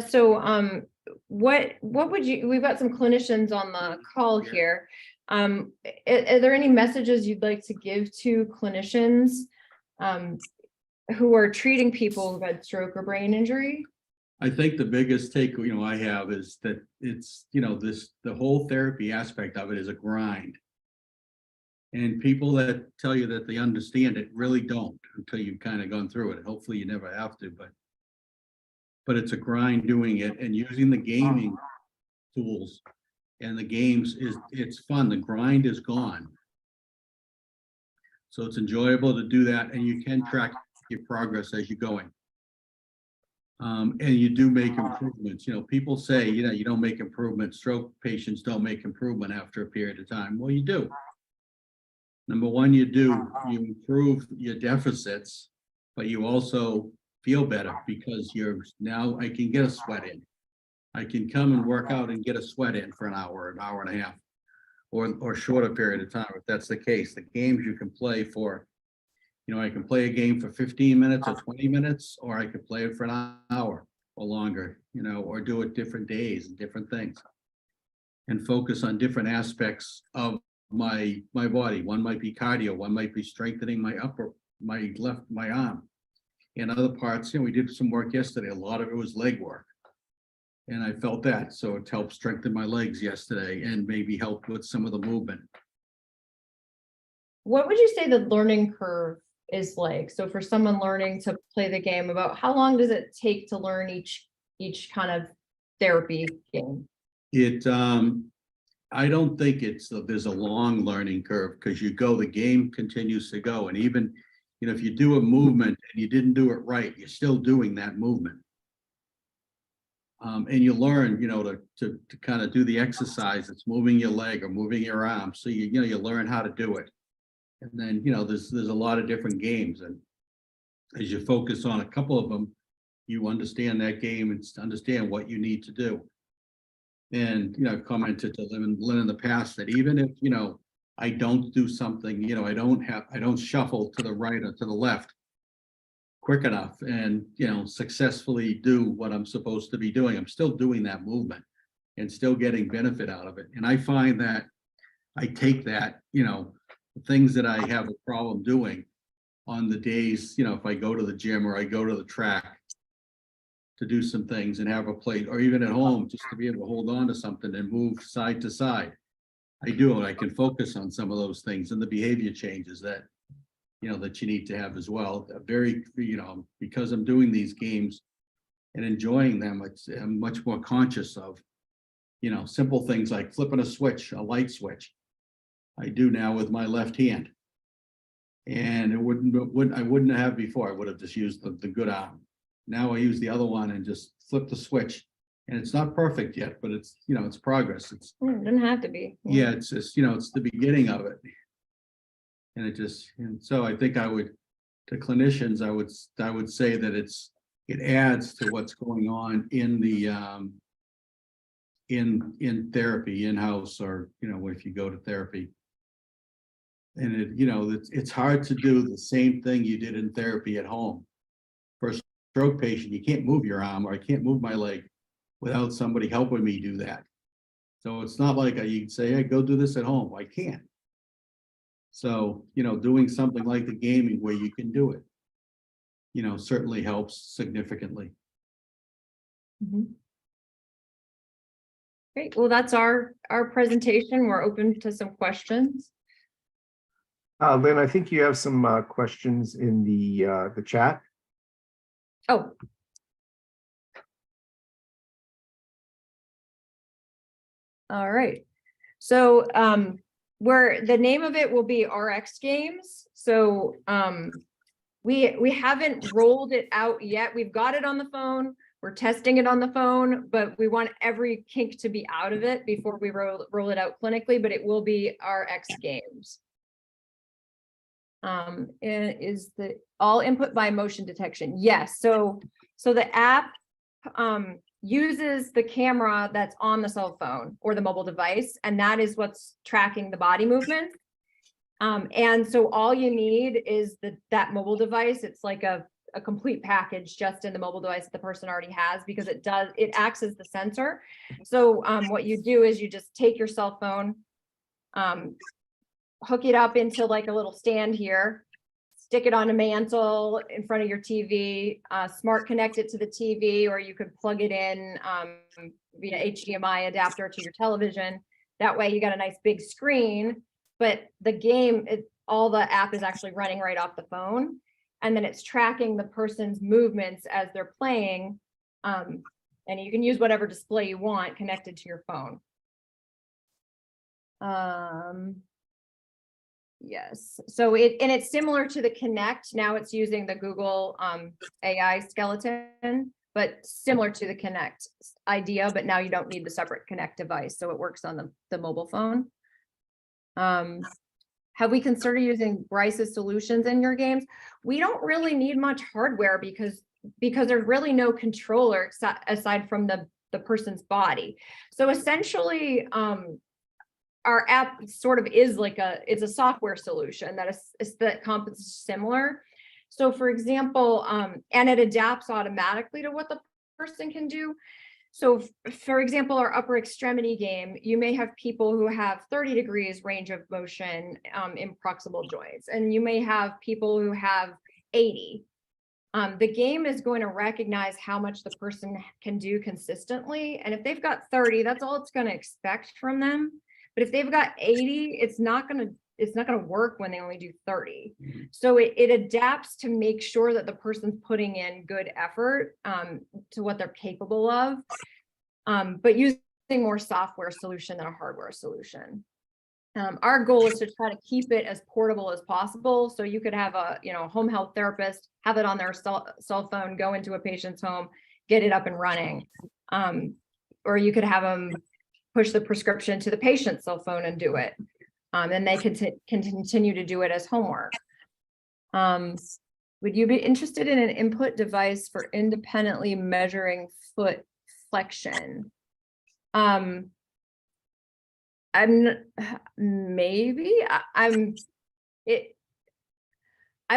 So what would you, we've got some clinicians on the call Yeah. here. Are there any messages you'd like to give to clinicians who are treating people who've had stroke or brain injury? I think the biggest take, you know, I have is that it's, you know, the whole therapy aspect of it is a grind. And people that tell you that they understand it really don't until you've kind of gone through it. Hopefully you never have to, but it's a grind doing it, and using the gaming tools and the games it's fun. The grind is gone. So it's enjoyable to do that, and you can track your progress as you're going. And you do make improvements. You know, people say, you know, you don't make improvements. Stroke patients don't make improvement after a period of time. Well, you do. Number one, you improve your deficits, but you also feel better because now I can get a sweat in. I can come and work out and get a sweat in for an hour and a half, or shorter period of time if that's the case. The games you can play for, you know, I can play a game for 15 minutes or 20 minutes, or I could play it for an hour or longer, you know, or do it different days and different things, and focus on different aspects of my body. One might be cardio, one might be strengthening my arm. And other parts, you know, we did some work yesterday. A lot of it was leg work. And I felt that. So it helped strengthen my legs yesterday and maybe help with some of the movement. What would you say the learning curve is like? So for someone learning to play the game, about how long does it take to learn each kind of therapy game? I don't think there's a long learning curve, because the game continues to go. And even, you know, if you do a movement and you didn't do it right, you're still doing that movement. And you learn, you know, to kind of do the exercise that's moving your leg or moving your arm. So you learn how to do it. And then, you know, there's a lot of different games. And as you focus on a couple of them, you understand that game and understand what you need to do. And, you know, I've commented to Lynne in the past that even if, you know, I don't do something, you know, I don't shuffle to the right or to the left quick enough and, you know, successfully do what I'm supposed to be doing, I'm still doing that movement and still getting benefit out of it. And I find that I take that, you know, the things that I have a problem doing on the days, you know, if I go to the gym or I go to the track to do some things and have a plate, or even at home, just to be able to hold on to something and move side to side. I do it. I can focus on some of those things and the behavior changes that, you know, that you need to have as well. You know, because I'm doing these games and enjoying them, I'm much more conscious of, you know, simple things like flipping a switch, a light switch. I do now with my left hand. And I wouldn't have before. I would have just used the good arm. Now I use the other one and just flip the switch. And it's not perfect yet, but it's, you know, it's progress. It doesn't have to be. Yeah, it's just, you know, it's the beginning of it. And so I think to clinicians, I would say that it adds to what's going on in the in therapy, in-house, or, you know, if you go to therapy. And you know, it's hard to do the same thing you did in therapy at home. For a stroke patient, you can't move your arm, or I can't move my leg without somebody helping me do that. So it's not like you can say, hey, go do this at home. I can't. So, you know, doing something like the gaming where you can do it, you know, certainly helps significantly. Mhm. Great. Well, that's our presentation. We're open to some questions. Lynne, I think you have some questions in the chat. Oh, All right. So where the name of it will be RX Games. So we haven't rolled it out yet. We've got it on the phone. We're testing it on the phone, but we want every kink to be out of it before we roll it out clinically, but it will be RX Games. And is the all input by motion detection? Yes. So the app uses the camera that's on the cell phone or the mobile device, and that is what's tracking the body movement. And so all you need is that mobile device. It's like a complete package just in the mobile device that the person already has, because it acts as the sensor. So what you do is you just take your cell phone, hook it up into like a little stand here, stick it on a mantle in front of your TV, smart connect it to the TV, or you could plug it in via HDMI adapter to your television. That way you got a nice big screen, but the game, all the app is actually running right off the phone. And then it's tracking the person's movements as they're playing. And you can use whatever display you want connected to your phone. Yes, so it's similar to the Connect. Now it's using the Google AI skeleton, but similar to the Connect idea, but now you don't need the separate Connect device. So it works on the mobile phone. Have we considered using Bryce's solutions in your games? We don't really need much hardware because there's really no controller aside from the person's body. So essentially, our app sort of is like it's a software solution that is similar. So for example, and it adapts automatically to what the person can do. So for example, our upper extremity game, you may have people who have 30 degrees range of motion in proximal joints, and you may have people who have 80. The game is going to recognize how much the person can do consistently. And if they've got 30, that's all it's going to expect from them. But if they've got 80, it's not going to work when they only do 30. So it adapts to make sure that the person's putting in good effort to what they're capable of, but using more software solution than a hardware solution. Our goal is to try to keep it as portable as possible. So you could have a home health therapist, have it on their cell phone, go into a patient's home, get it up and running. Or you could have them push the prescription to the patient's cell phone and do it. And they can continue to do it as homework. Would you be interested in an input device for independently measuring foot flexion? I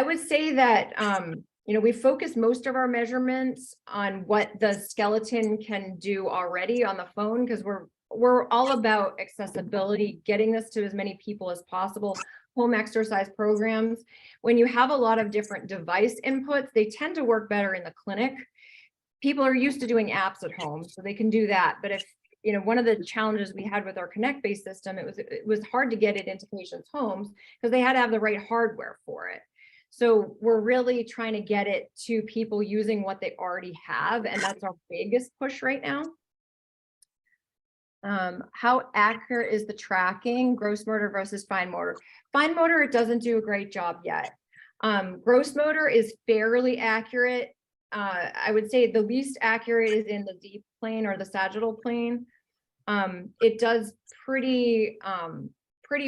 would say that we focus most of our measurements on what the skeleton can do already on the phone, because we're all about accessibility, getting this to as many people as possible. Home exercise programs, when you have a lot of different device inputs, they tend to work better in the clinic. People are used to doing apps at home, so they can do that. But if one of the challenges we had with our Connect-based system, it was hard to get it into patients' homes because they had to have the right hardware for it. So we're really trying to get it to people using what they already have, and that's our biggest push right now. How accurate is the tracking, gross motor versus fine motor? Fine motor, it doesn't do a great job yet. Gross motor is fairly accurate. I would say the least accurate is in the deep plane or the sagittal plane. It does pretty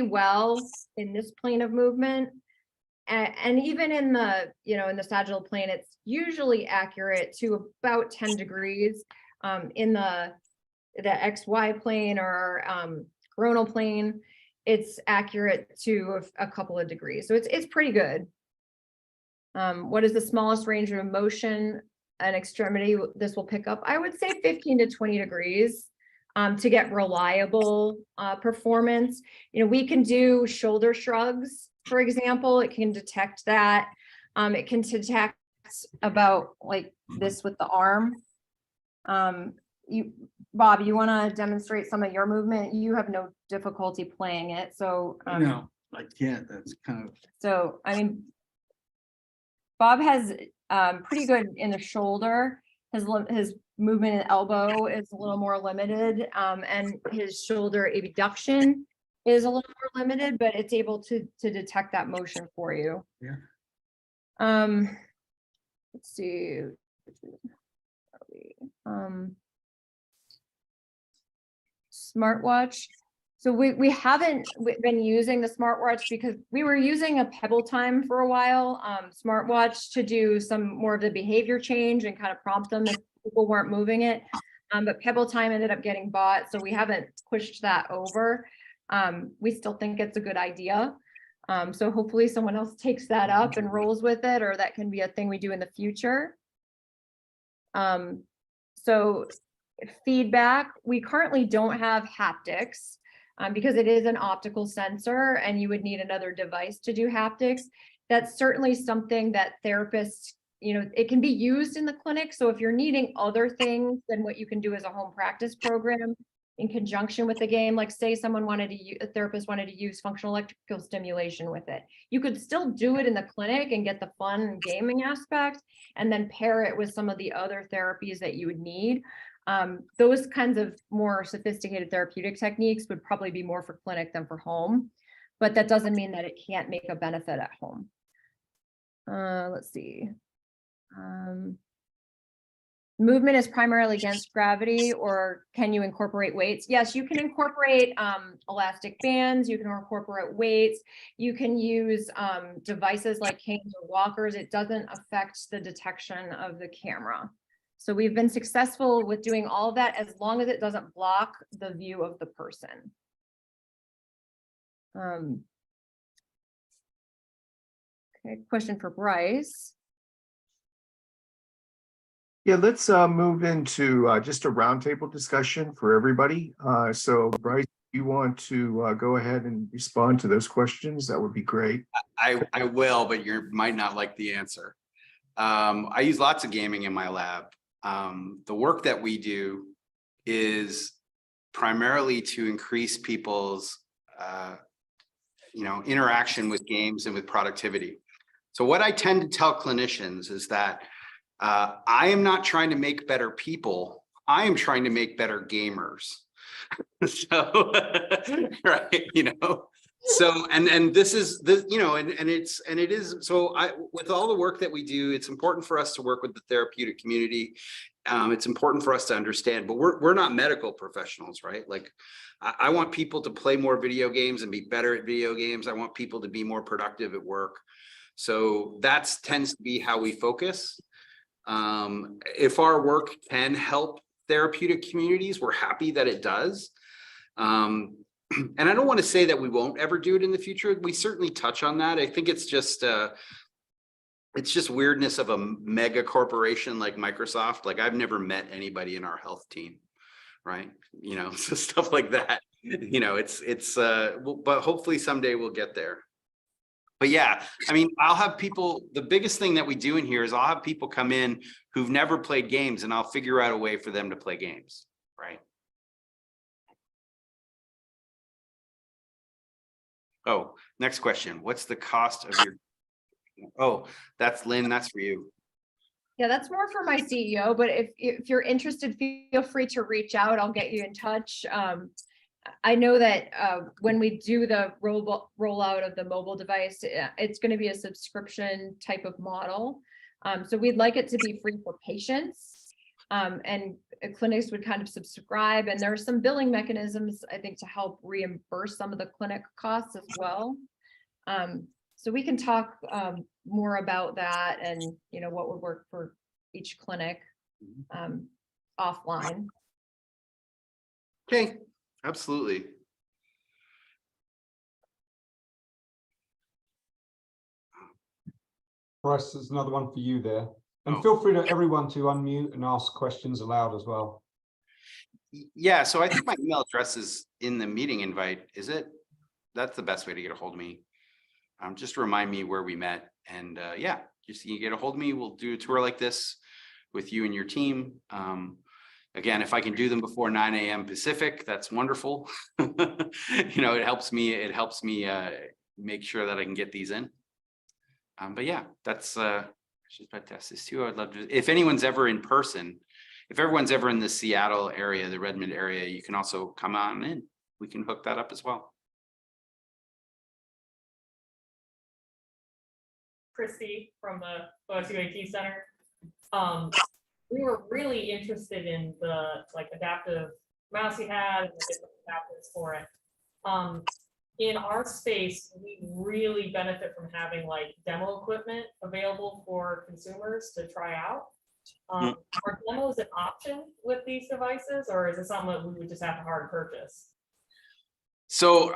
well in this plane of movement. And even in the, in the sagittal plane, it's usually accurate to about 10 degrees. In the XY plane or coronal plane, it's accurate to a couple of degrees. So it's pretty good. What is the smallest range of motion and extremity this will pick up? I would say 15 to 20 degrees to get reliable performance. We can do shoulder shrugs, for example. It can detect that. It can detect about like this with the arm. Bob, you want to demonstrate some of your movement? You have no difficulty playing it, so No, I can't. That's kind of. So I mean, Bob has pretty good in the shoulder. His movement in elbow is a little more limited, and his shoulder abduction is a little more limited, but it's able to detect that motion for you. Yeah. Let's see. Smartwatch. So we haven't been using the smartwatch because we were using a Pebble Time for a while, smartwatch to do some more of the behavior change and kind of prompt them if people weren't moving it. But Pebble Time ended up getting bought, so we haven't pushed that over. We still think it's a good idea. So hopefully someone else takes that up and rolls with it, or that can be a thing we do in the future. So feedback, we currently don't have haptics because it is an optical sensor and you would need another device to do haptics. That's certainly something that therapists, it can be used in the clinic. So if you're needing other things than what you can do as a home practice program in conjunction with the game, like say someone a therapist wanted to use functional electrical stimulation with it, you could still do it in the clinic and get the fun and gaming aspect and then pair it with some of the other therapies that you would need. Those kinds of more sophisticated therapeutic techniques would probably be more for clinic than for home, but that doesn't mean that it can't make a benefit at home. Let's see. Movement is primarily against gravity, or can you incorporate weights? Yes, you can incorporate elastic bands, you can incorporate weights, you can use devices like canes or walkers. It doesn't affect the detection of the camera. So we've been successful with doing all of that as long as it doesn't block the view of the person. Okay, question for Bryce. Yeah, let's move into just a roundtable discussion for everybody. So Bryce, you want to go ahead and respond to those questions? That would be great. I will, but you might not like the answer. I use lots of gaming in my lab. The work that we do is primarily to increase people's interaction with games and with productivity. So what I tend to tell clinicians is that I am not trying to make better people. I am trying to make better gamers. So, right, so, and this is the, it is, so with all the work that we do, it's important for us to work with the therapeutic community. It's important for us to understand, but we're not medical professionals, right? Like I want people to play more video games and be better at video games. I want people to be more productive at work. So that tends to be how we focus. If our work can help therapeutic communities, we're happy that it does. And I don't want to say that we won't ever do it in the future. We certainly touch on that. I think it's just weirdness of a mega corporation like Microsoft. Like I've never met anybody in our health team, right? So stuff like that. But hopefully someday we'll get there. But yeah, I mean, I'll have people, the biggest thing that we do in here is I'll have people come in who've never played games and I'll figure out a way for them to play games, right? Oh, next question. What's the cost of your, oh, that's Lynn, that's for you. Yeah, that's more for my CEO, but if you're interested, feel free to reach out. I'll get you in touch. I know that when we do the rollout of the mobile device, it's going to be a subscription type of model. So we'd like it to be free for patients, and clinics would kind of subscribe. And there are some billing mechanisms, I think, to help reimburse some of the clinic costs as well. So we can talk more about that and what would work for each clinic offline. Okay. Absolutely. Bryce, there's another one for you there. And feel free to everyone to unmute and ask questions aloud as well. Yeah, so I think my email address is in the meeting invite, is it? That's the best way to get a hold of me. Just remind me where we met. And yeah, just you get a hold of me. We'll do a tour like this with you and your team. Again, if I can do them before 9 a.m. Pacific, that's wonderful. It helps me make sure that I can get these in. But yeah, that's should test this too. I'd love to, if anyone's ever in person, if everyone's ever in the Seattle area, the Redmond area, you can also come on in. We can hook that up as well. Christy from the OSU AT Center. We were really interested in the adaptive mouse you had and the different adapters for it. In our space, we really benefit from having demo equipment available for consumers to try out. Are demos an option with these devices, or is it something that we would just have to hard purchase? So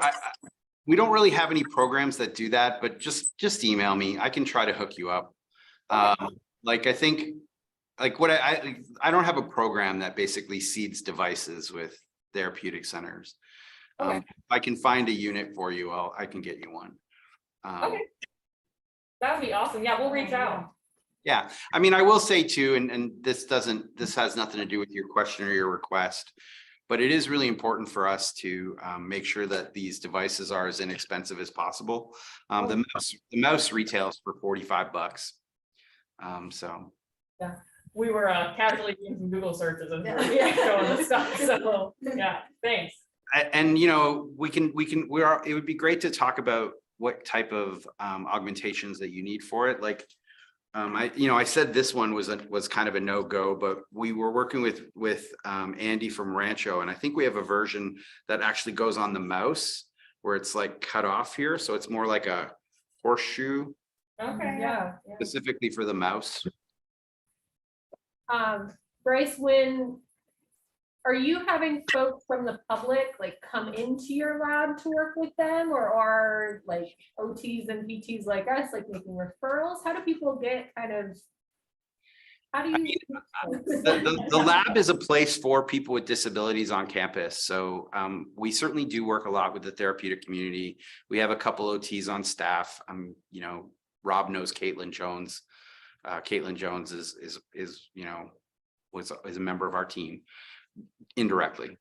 we don't really have any programs that do that, but just email me. I can try to hook you up. I think what I don't have a program that basically seeds devices with therapeutic centers. Okay. If I can find a unit for you, I can get you one. Okay. That would be awesome. Yeah, we'll reach out. Yeah, I mean, I will say too, and this has nothing to do with your question or your request, but it is really important for us to make sure that these devices are as inexpensive as possible. The mouse retails for $45. So. Yeah. We were casually doing some Google searches and showing the stuff. So yeah, thanks. And you know, it would be great to talk about what type of augmentations that you need for it. I said this one was kind of a no-go, but we were working with Andy from Rancho, and I think we have a version that actually goes on the mouse where it's cut off here, so it's more like a horseshoe. Okay, yeah. Specifically for the mouse. Bryce, are you having folks from the public come into your lab to work with them, or are OTs and PTs like us making referrals? How do people get The lab is a place for people with disabilities on campus. So we certainly do work a lot with the therapeutic community. We have a couple OTs on staff. Rob knows Caitlin Jones. Caitlin Jones is a member of our team indirectly.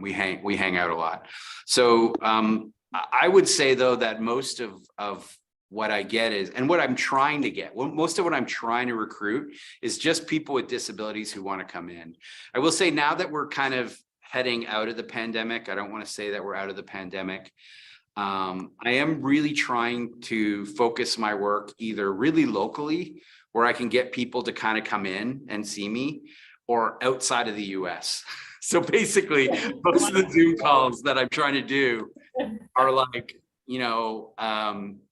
We hang out a lot. So I would say though that most of what I get is, and what I'm trying to get, most of what I'm trying to recruit is just people with disabilities who want to come in. I will say now that we're kind of heading out of the pandemic, I don't want to say that we're out of the pandemic. I am really trying to focus my work either really locally, where I can get people to kind of come in and see me, or outside of the US. So basically, most of the Zoom calls that I'm trying to do are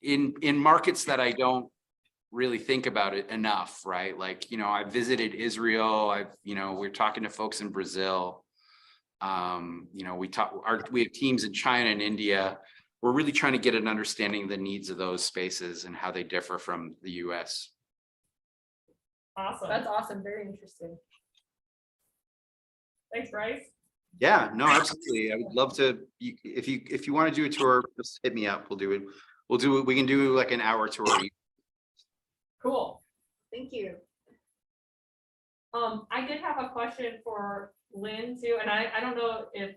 in markets that I don't really think about it enough, right? I visited Israel. We're talking to folks in Brazil. We have teams in China and India. We're really trying to get an understanding of the needs of those spaces and how they differ from the US. Awesome. That's awesome. Very interesting. Thanks, Bryce. Yeah, no, absolutely. I would love to. If you want to do a tour, just hit me up. We'll do it. We can do an hour tour. Cool. Thank you. I did have a question for Lynne too, and I don't know if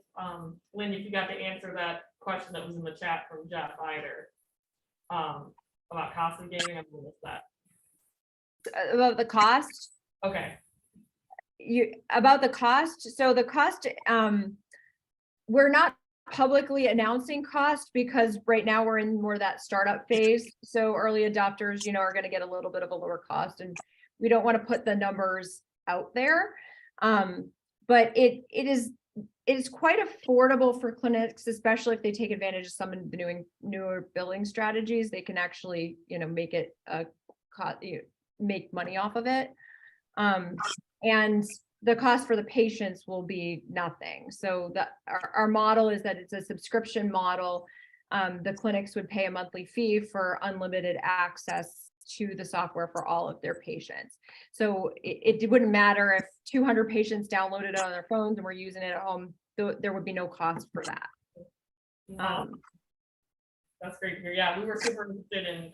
Lynne, if you got to answer that question that was in the chat from Jeff either, about cost of gaming. I missed that. About the cost? Okay. About the cost. So the cost, we're not publicly announcing cost because right now we're in more that startup phase. So early adopters, are going to get a little bit of a lower cost, and we don't want to put the numbers out there. But it is quite affordable for clinics, especially if they take advantage of some of the newer billing strategies. They can actually, make it make money off of it. And the cost for the patients will be nothing. So our model is that it's a subscription model. The clinics would pay a monthly fee for unlimited access to the software for all of their patients. So it wouldn't matter if 200 patients downloaded it on their phones and were using it at home, there would be no cost for that. That's great to hear. Yeah, we were super interested in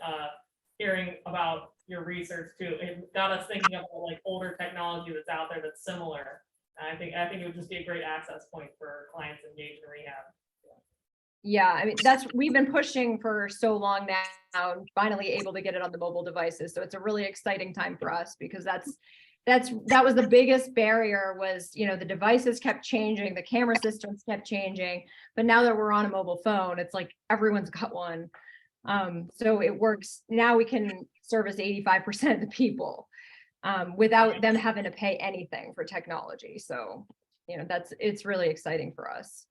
hearing about your research too. It got us thinking about older technology that's out there that's similar. And I think it would just be a great access point for clients engaged in rehab. Yeah, I mean, we've been pushing for so long now, and finally able to get it on the mobile devices. So it's a really exciting time for us because that was the biggest barrier was, the devices kept changing, the camera systems kept changing, but now that we're on a mobile phone, it's like everyone's got one. So it works. Now we can service 85% of the people without them having to pay anything for technology. So, it's really exciting for us.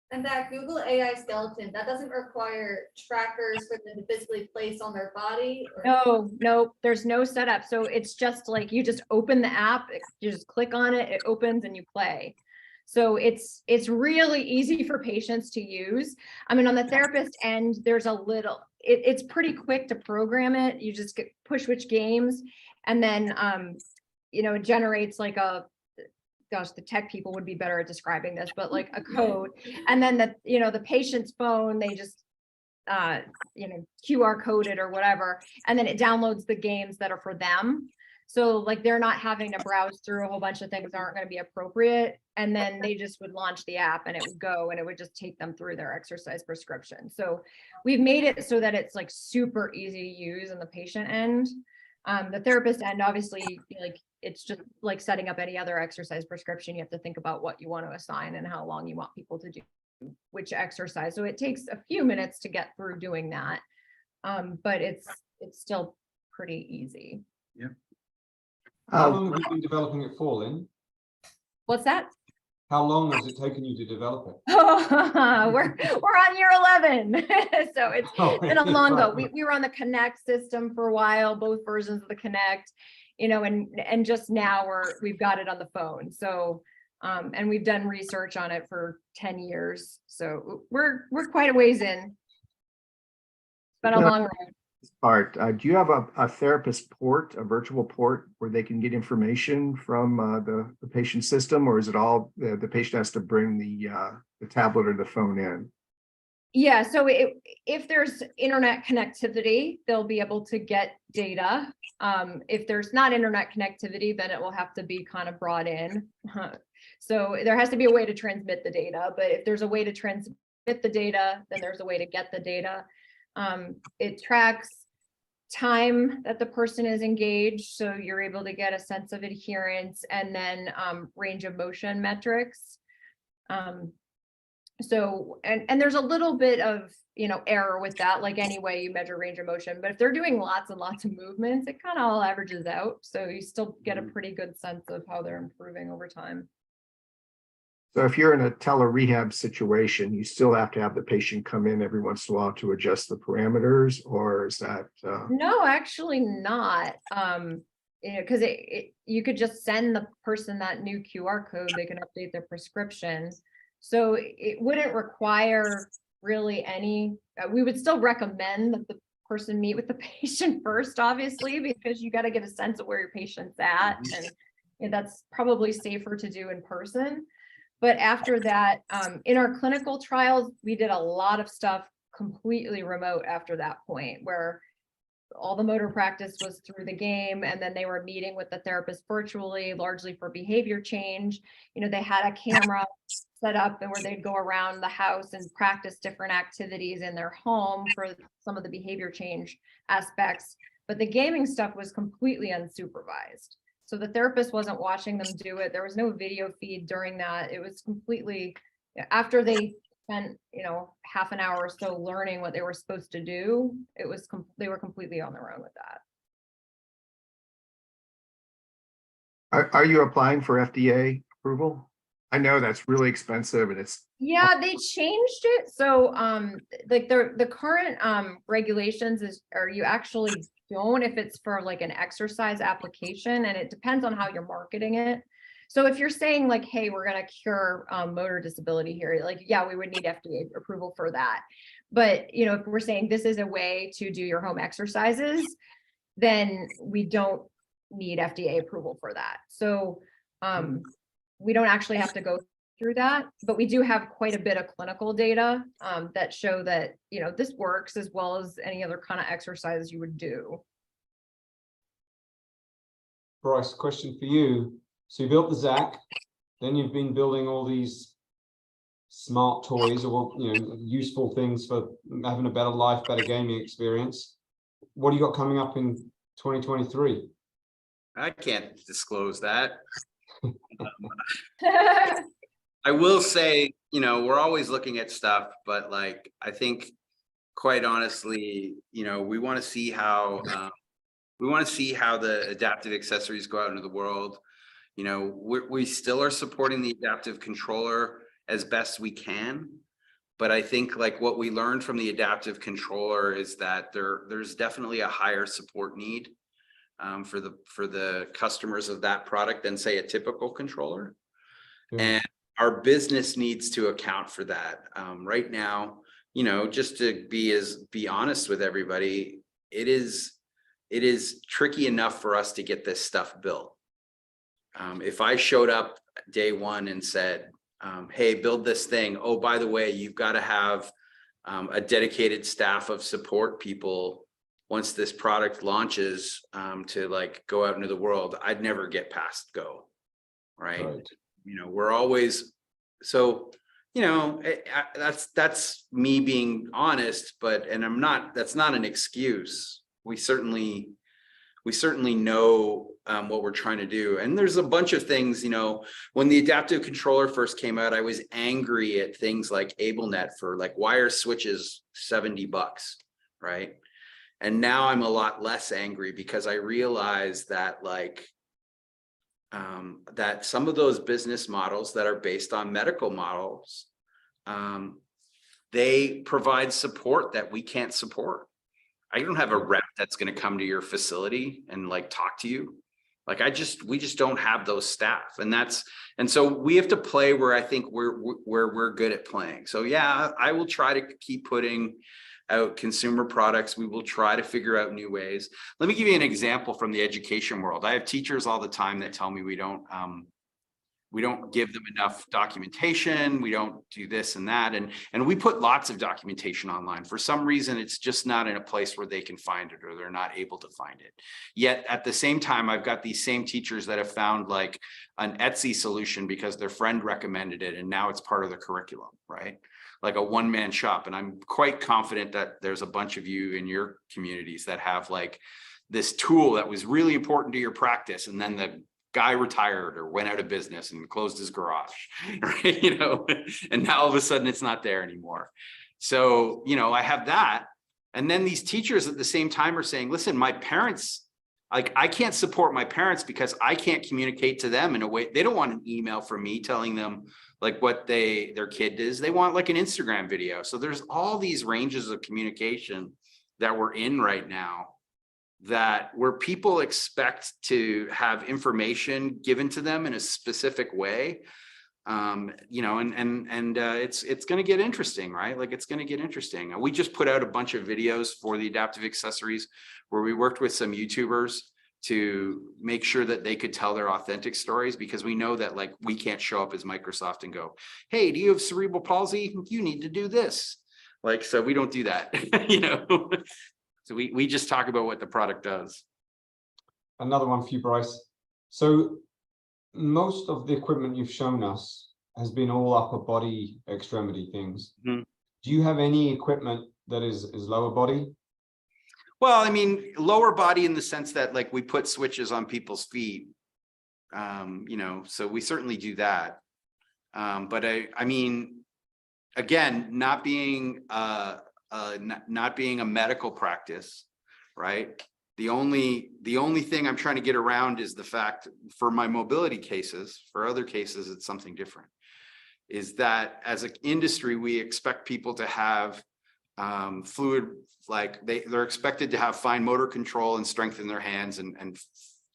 And that Google AI skeleton, that doesn't require trackers for them to physically place on their body? No, there's no setup. So it's just like you just open the app, you just click on it, it opens and you play. So it's really easy for patients to use. I mean, on the therapist end, there's it's pretty quick to program it. You just push which games, and then it generates like the tech people would be better at describing this, but like a code, and then the patient's phone, they just QR code it or whatever, and then it downloads the games that are for them. So like they're not having to browse through a whole bunch of things that aren't going to be appropriate, and then they just would launch the app and it would go and it would just take them through their exercise prescription. So we've made it so that it's like super easy to use in the patient end. The therapist end, obviously, like it's just like setting up any other exercise prescription. You have to think about what you want to assign and how long you want people to do which exercise. So it takes a few minutes to get through doing that. But it's still pretty easy. Yep. How long have you been developing it for, Lynn? What's that? How long has it taken you to develop it? We're on year 11. So it's been a long go. We were on the Connect system for a while, both versions of the Connect, and just now we've got it on the phone. So and we've done research on it for 10 years. So we're quite a ways in. It's been a long road. Art, do you have a therapist port, a virtual port where they can get information from the patient system, or is it all the patient has to bring the tablet or the phone in? Yeah, so if there's internet connectivity, they'll be able to get data. If there's not internet connectivity, then it will have to be kind of brought in. So there has to be a way to transmit the data, but if there's a way to transmit the data, then there's a way to get the data. It tracks time that the person is engaged, so you're able to get a sense of adherence, and then range of motion metrics. So and there's a little bit of error with that, like any way you measure range of motion, but if they're doing lots and lots of movements, it kind of all averages out, so you still get a pretty good sense of how they're improving over time. So if you're in a tele-rehab situation, you still have to have the patient come in every once in a while to adjust the parameters, or is that? No, actually not. Because you could just send the person that new QR code, they can update their prescription. So it wouldn't require really we would still recommend that the person meet with the patient first, obviously, because you got to get a sense of where your patient's at, and that's probably safer to do in person. But after that, in our clinical trials, we did a lot of stuff completely remote after that point, where all the motor practice was through the game, and then they were meeting with the therapist virtually, largely for behavior change. They had a camera set up and where they'd go around the house and practice different activities in their home for some of the behavior change aspects. But the gaming stuff was completely unsupervised. So the therapist wasn't watching them do it. There was no video feed during that. It was completely, after they spent, half an hour or so learning what they were supposed to do, they were completely on their own with that. Are you applying for FDA approval? I know that's really expensive, and Yeah, they changed it. So like the current regulations are you actually don't if it's for like an exercise application, and it depends on how you're marketing it. So if you're saying like, hey, we're going to cure motor disability here, like, yeah, we would need FDA approval for that. But, if we're saying this is a way to do your home exercises, then we don't need FDA approval for that. So we don't actually have to go through that, but we do have quite a bit of clinical data that show that, this works as well as any other kind of exercise you would do. Bryce, question for you. So you built the ZAC, then you've been building all these smart toys or, useful things for having a better life, better gaming experience. What do you got coming up in 2023? I can't disclose that. I will say, we're always looking at stuff, but like, I think quite honestly, we want to see how the adaptive accessories go out into the world. We still are supporting the adaptive controller as best we can. But I think like what we learned from the adaptive controller is that there's definitely a higher support need for the customers of that product than say a typical controller. Yeah. And our business needs to account for that. Right now, just to be honest with everybody, it is tricky enough for us to get this stuff built. If I showed up day one and said, hey, build this thing. Oh, by the way, you've got to have a dedicated staff of support people once this product launches to like go out into the world. I'd never get past go. Right. We're always, so, that's me being honest, and that's not an excuse. We certainly know what we're trying to do. And there's a bunch of things, when the adaptive controller first came out, I was angry at things like AbleNet for like wire switches, $70, right? And now I'm a lot less angry because I realize that like, that some of those business models that are based on medical models, they provide support that we can't support. I don't have a rep that's going to come to your facility and like talk to you. Like we just don't have those staff, and so we have to play where I think we're good at playing. So yeah, I will try to keep putting out consumer products. We will try to figure out new ways. Let me give you an example from the education world. I have teachers all the time that tell me we don't give them enough documentation. We don't do this and that. And we put lots of documentation online. For some reason, it's just not in a place where they can find it, or they're not able to find it. Yet at the same time, I've got these same teachers that have found like an Etsy solution because their friend recommended it. And now it's part of the curriculum, right? Like a one-man shop. And I'm quite confident that there's a bunch of you in your communities that have like this tool that was really important to your practice. And then the guy retired or went out of business and closed his garage, right? And now all of a sudden it's not there anymore. So, I have that. And then these teachers at the same time are saying, listen, my parents, like I can't support my parents because I can't communicate to them in a way. They don't want an email from me telling them like what their kid is. They want like an Instagram video. So there's all these ranges of communication that we're in right now, that where people expect to have information given to them in a specific way, it's going to get interesting, right? Like it's going to get interesting. We just put out a bunch of videos for the adaptive accessories where we worked with some YouTubers to make sure that they could tell their authentic stories, because we know that like we can't show up as Microsoft and go, hey, do you have cerebral palsy? You need to do this. Like, so we don't do that, So we just talk about what the product does. Another one for you, Bryce. So most of the equipment you've shown us has been all upper body extremity things. Mm-hmm. Do you have any equipment that is lower body? Well, I mean, lower body in the sense that like we put switches on people's feet, so we certainly do that. But I mean, again, not being a medical practice, right? The only thing I'm trying to get around is the fact for my mobility cases. For other cases, it's something different. Is that as an industry, we expect people to have fluid, like they're expected to have fine motor control and strength in their hands and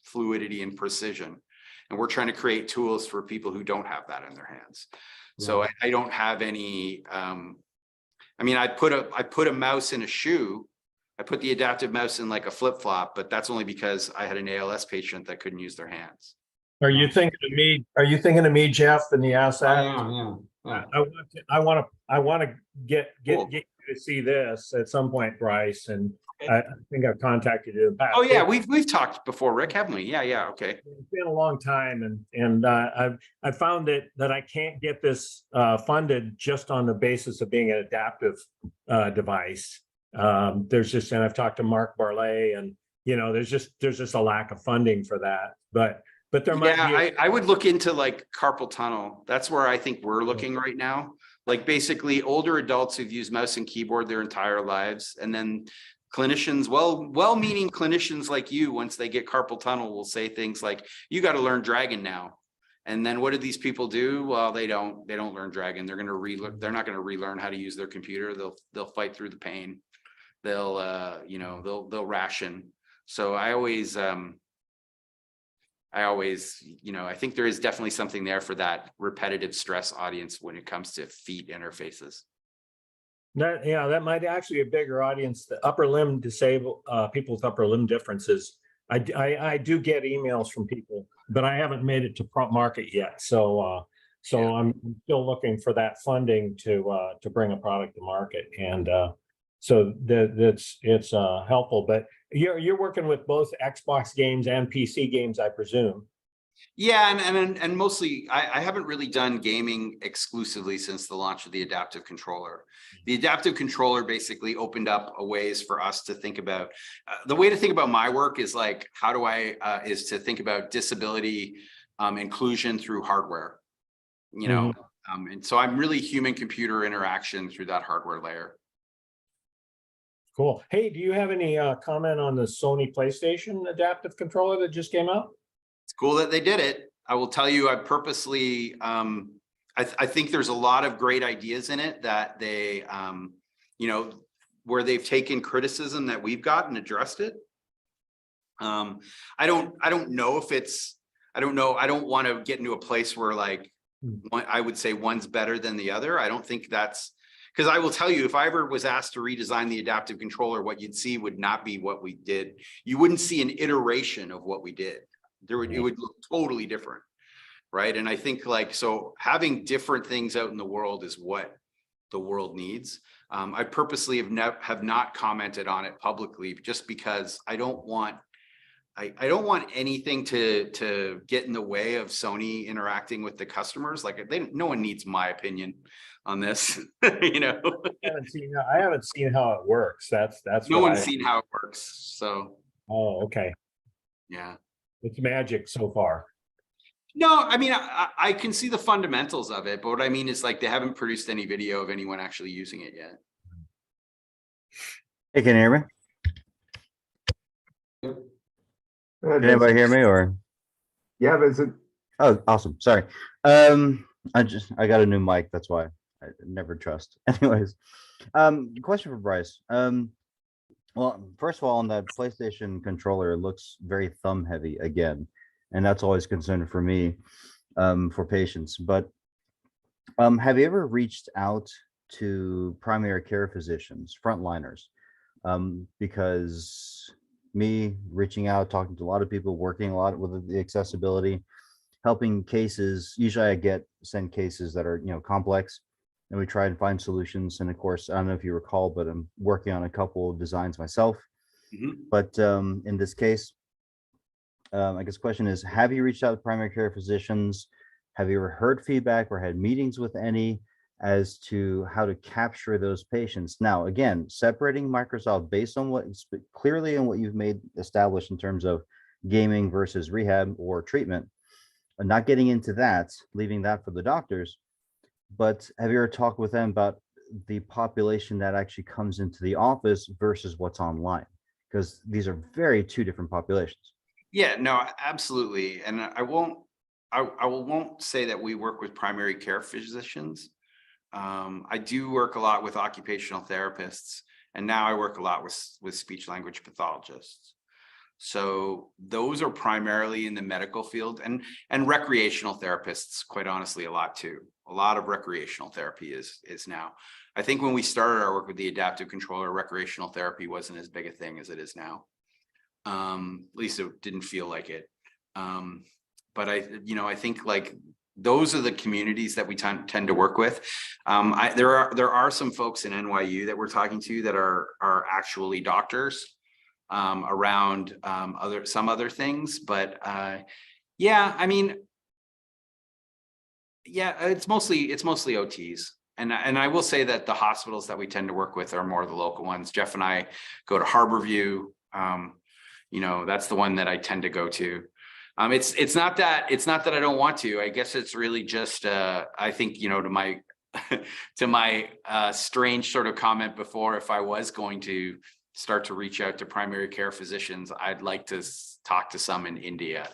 fluidity and precision. And we're trying to create tools for people who don't have that in their hands. Yeah. So I don't have any, I mean, I put a mouse in a shoe. I put the adaptive mouse in like a flip-flop, but that's only because I had an ALS patient that couldn't use their hands. Are you thinking of me? Are you thinking of me, Jeff, in the asset? I am, yeah. I want to get Cool. you to see this at some point, Bryce, and I think I've contacted you in the past. Oh, yeah, we've talked before, Rick, haven't we? Yeah, okay. It's been a long time, and I've found that I can't get this funded just on the basis of being an adaptive device. And I've talked to Mark Barley, and there's just a lack of funding for that. But there might be. I would look into like carpal tunnel. That's where I think we're looking right now. Like basically older adults who've used mouse and keyboard their entire lives, and then clinicians, well-meaning clinicians like you, once they get carpal tunnel, will say things like, "You got to learn Dragon now." And then what do these people do? Well, they don't learn Dragon. They're not going to relearn how to use their computer. They'll fight through the pain. They'll ration. So I think there is definitely something there for that repetitive stress audience when it comes to feet interfaces. That might actually be a bigger audience. The upper limb disabled people with upper limb differences. I do get emails from people, but I haven't made it to prompt market yet. So I'm still looking for that funding to bring a product to market, and so it's helpful. But you're working with both Xbox games and PC games, I presume. Yeah, and mostly I haven't really done gaming exclusively since the launch of the adaptive controller. The adaptive controller basically opened up a ways for us to think about the way to think about my work is like, how do is to think about disability inclusion through hardware, and so I'm really human computer interaction through that hardware layer. Cool. Hey, do you have any comment on the Sony PlayStation adaptive controller that just came out? It's cool that they did it. I will tell you, I purposely, I think there's a lot of great ideas in it that they, where they've taken criticism that we've got and addressed it. I don't know if it's, I don't want to get into a place where like, I would say one's better than the other. I don't think that's, because I will tell you, if I ever was asked to redesign the adaptive controller, what you'd see would not be what we did. You wouldn't see an iteration of what we did. It would look totally different, right? And I think so having different things out in the world is what the world needs. I purposely have not commented on it publicly just because I don't want anything to get in the way of Sony interacting with the customers. Like no one needs my opinion on this, I haven't seen how it works. That's no one's seen how it works. So. Oh, okay. Yeah. It's magic so far. No, I mean, I can see the fundamentals of it, but what I mean is like they haven't produced any video of anyone actually using it yet. Hey, can you hear me? Can anybody hear me or? Yeah, Vincent. Oh, awesome. Sorry. I got a new mic. That's why I never trust. Anyways, question for Bryce. Well, first of all, on that PlayStation controller, it looks very thumb heavy again, and that's always a concern for me for patients. But have you ever reached out to primary care physicians, frontliners? Because me reaching out, talking to a lot of people, working a lot with the accessibility, helping cases. Usually I send cases that are, complex, and we try and find solutions. And of course, I don't know if you recall, but I'm working on a couple of designs myself. Mm-hmm. But in this case, I guess the question is, have you reached out to primary care physicians? Have you ever heard feedback or had meetings with any as to how to capture those patients? Now, again, separating Microsoft based on what clearly and what you've made established in terms of gaming versus rehab or treatment, and not getting into that, leaving that for the doctors. But have you ever talked with them about the population that actually comes into the office versus what's online? Because these are two different populations. Yeah, no, absolutely. And I won't say that we work with primary care physicians. I do work a lot with occupational therapists, and now I work a lot with speech language pathologists. So those are primarily in the medical field, and recreational therapists, quite honestly, a lot too. A lot of recreational therapy is now. I think when we started our work with the adaptive controller, recreational therapy wasn't as big a thing as it is now. At least it didn't feel like it. But I think like those are the communities that we tend to work with. There are some folks in NYU that we're talking to that are actually doctors around some other things, but yeah, I mean, yeah, it's mostly OTs. And I will say that the hospitals that we tend to work with are more the local ones. Jeff and I go to Harborview. You know, that's the one that I tend to go to. It's not that I don't want to. I guess it's really just I think, you know, to my to my strange sort of comment before, if I was going to start to reach out to primary care physicians, I'd like to talk to some in India.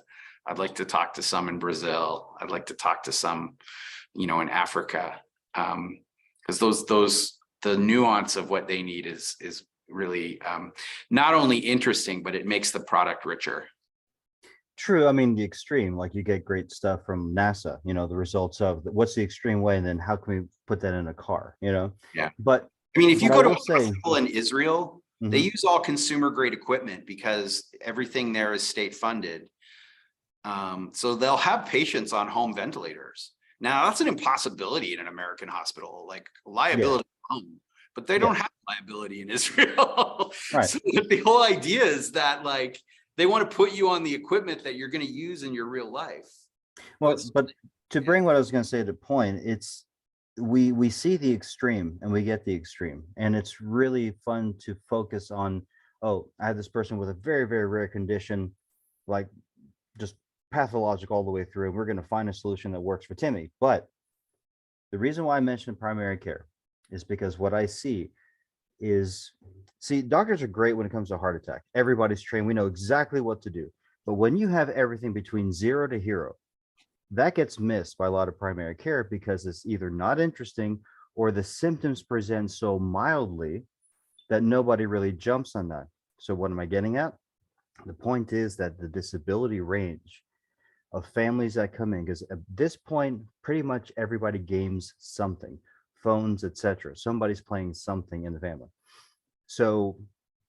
I'd like to talk to some in Brazil. I'd like to talk to some, you know, in Africa. Because the nuance of what they need is really not only interesting, but it makes the product richer. True. I mean, the extreme, like you get great stuff from NASA, you know, the results of what's the extreme way, and then how can we put that in a car, you know? Yeah. But I mean, if you go to a say, hospital in Israel, they Mhm. use all consumer grade equipment because everything there is state funded. So they'll have patients on home ventilators. Now that's an impossibility in an American hospital, like liability at home, but they don't have liability in Israel. Right. So the whole idea is that like they want to put you on the equipment that you're going to use in your real life. Well, but to bring what I was going to say to point, it's we see the extreme and we get the extreme, and it's really fun to focus on, oh, I have this person with a very, very rare condition, like just pathologic all the way through, and we're going to find a solution that works for Timmy. But the reason why I mentioned primary care is because what I see is, see, doctors are great when it comes to heart attack. Everybody's trained. We know exactly what to do. But when you have everything between 0 to hero, that gets missed by a lot of primary care because it's either not interesting or the symptoms present so mildly that nobody really jumps on that. So what am I getting at? The point is that the disability range of families that come in, because at this point, pretty much everybody games something, phones, etc. Somebody's playing something in the family. So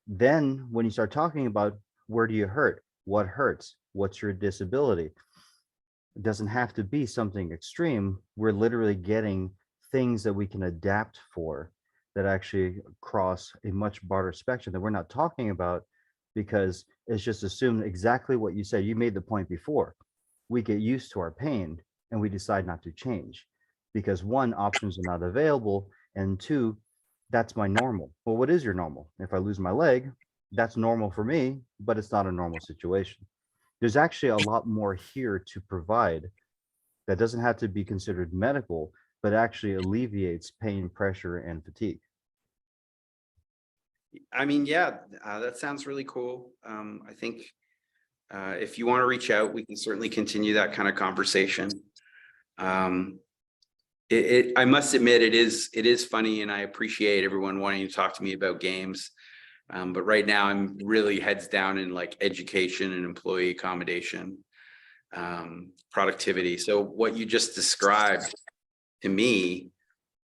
then when you start talking about where do you hurt, what hurts, what's your disability, it doesn't have to be something extreme. We're literally getting things that we can adapt for that actually cross a much broader spectrum that we're not talking about, because it's just assumed exactly what you said. You made the point before. We get used to our pain and we decide not to change because one, options are not available, and two, that's my normal. Well, what is your normal? If I lose my leg, that's normal for me, but it's not a normal situation. There's actually a lot more here to provide that doesn't have to be considered medical, but actually alleviates pain, pressure, and fatigue. I mean, yeah, that sounds really cool. I think if you want to reach out, we can certainly continue that kind of conversation. I must admit, it is funny, and I appreciate everyone wanting to talk to me about games. But right now I'm really heads down in like education and employee accommodation, productivity. So what you just described to me,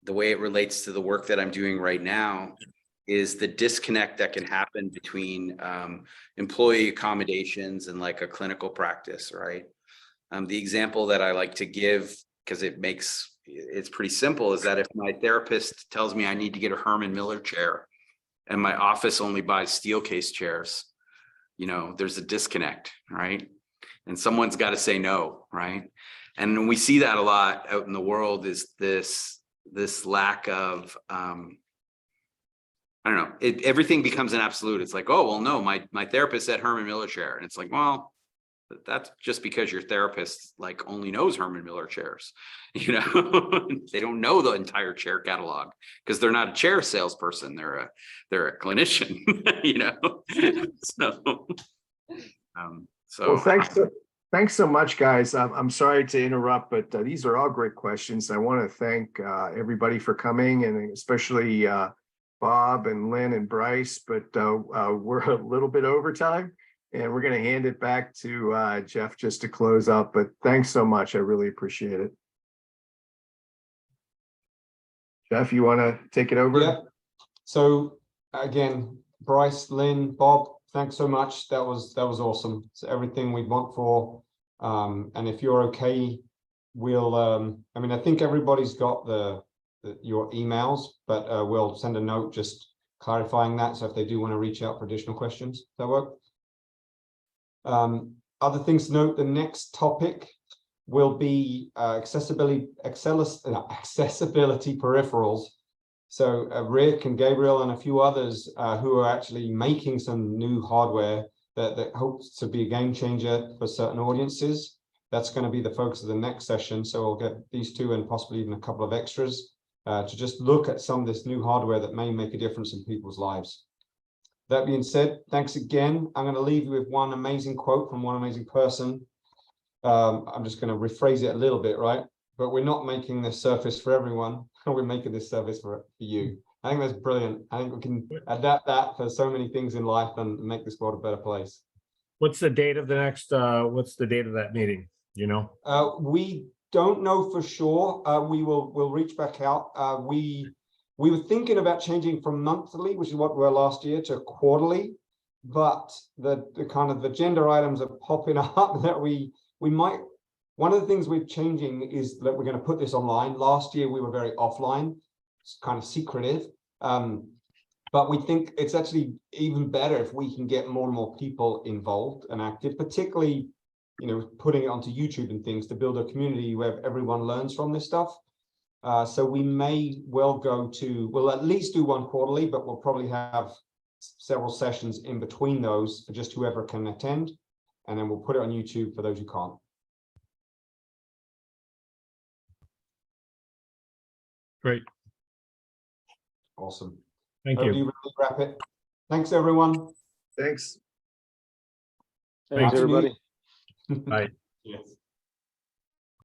the way it relates to the work that I'm doing right now, is the disconnect that can happen between employee accommodations and like a clinical practice, right? The example that I like to give, because it's pretty simple, is that if my therapist tells me I need to get a Herman Miller chair and my office only buys steel case chairs, you know, there's a disconnect, right? And someone's got to say no, right? And we see that a lot out in the world, is this lack of I don't know, everything becomes an absolute. It's like, oh, well, no, my therapist said Herman Miller chair. And it's like, well, that's just because your therapist like only knows Herman Miller chairs, you know. They don't know the entire chair catalog because they're not a chair salesperson. They're a clinician, you know. So Well, thanks so much, guys. I'm sorry to interrupt, but these are all great questions. I want to thank everybody for coming, and especially Bob and Lynn and Bryce, but we're a little bit over time, and we're going to hand it back to Jeff just to close up. But thanks so much. I really appreciate it. Jeff, you want to take it over? Yeah. So again, Bryce, Lynn, Bob, thanks so much. That was awesome. It's everything we'd want for. And if you're okay we'll, I mean, I think everybody's got your emails, but we'll send a note just clarifying that. So if they do want to reach out for additional questions, does that work? Other things to note, the next topic will be accessibility peripherals. So Rick and Gabriel and a few others who are actually making some new hardware that hopes to be a game changer for certain audiences. That's going to be the focus of the next session. So we'll get these two and possibly even a couple of extras to just look at some of this new hardware that may make a difference in people's lives. That being said, thanks again. I'm going to leave you with one amazing quote from one amazing person. I'm just going to rephrase it a little bit, right? But we're not making this surface for everyone. We're making this service for you. I think that's brilliant. I think we can adapt that for so many things in life and make this world a better place. What's the date of the next, what's the date of that meeting? You know? We don't know for sure. We'll reach back out. We were thinking about changing from monthly, which is what we were last year, to quarterly, but the kind of agenda items are popping up that we might. One of the things we're changing is that we're going to put this online. Last year we were very offline, it's kind of secretive, but we think it's actually even better if we can get more and more people involved and active, particularly, you know, putting it onto YouTube and things to build a community where everyone learns from this stuff. So we may well we'll at least do one quarterly, but we'll probably have several sessions in between those for just whoever can attend. And then we'll put it on YouTube for those who can't. Great. Awesome. Thank Over to you. you, wrap it. Thanks, everyone. Thanks. Thanks, everybody. Bye. Yes.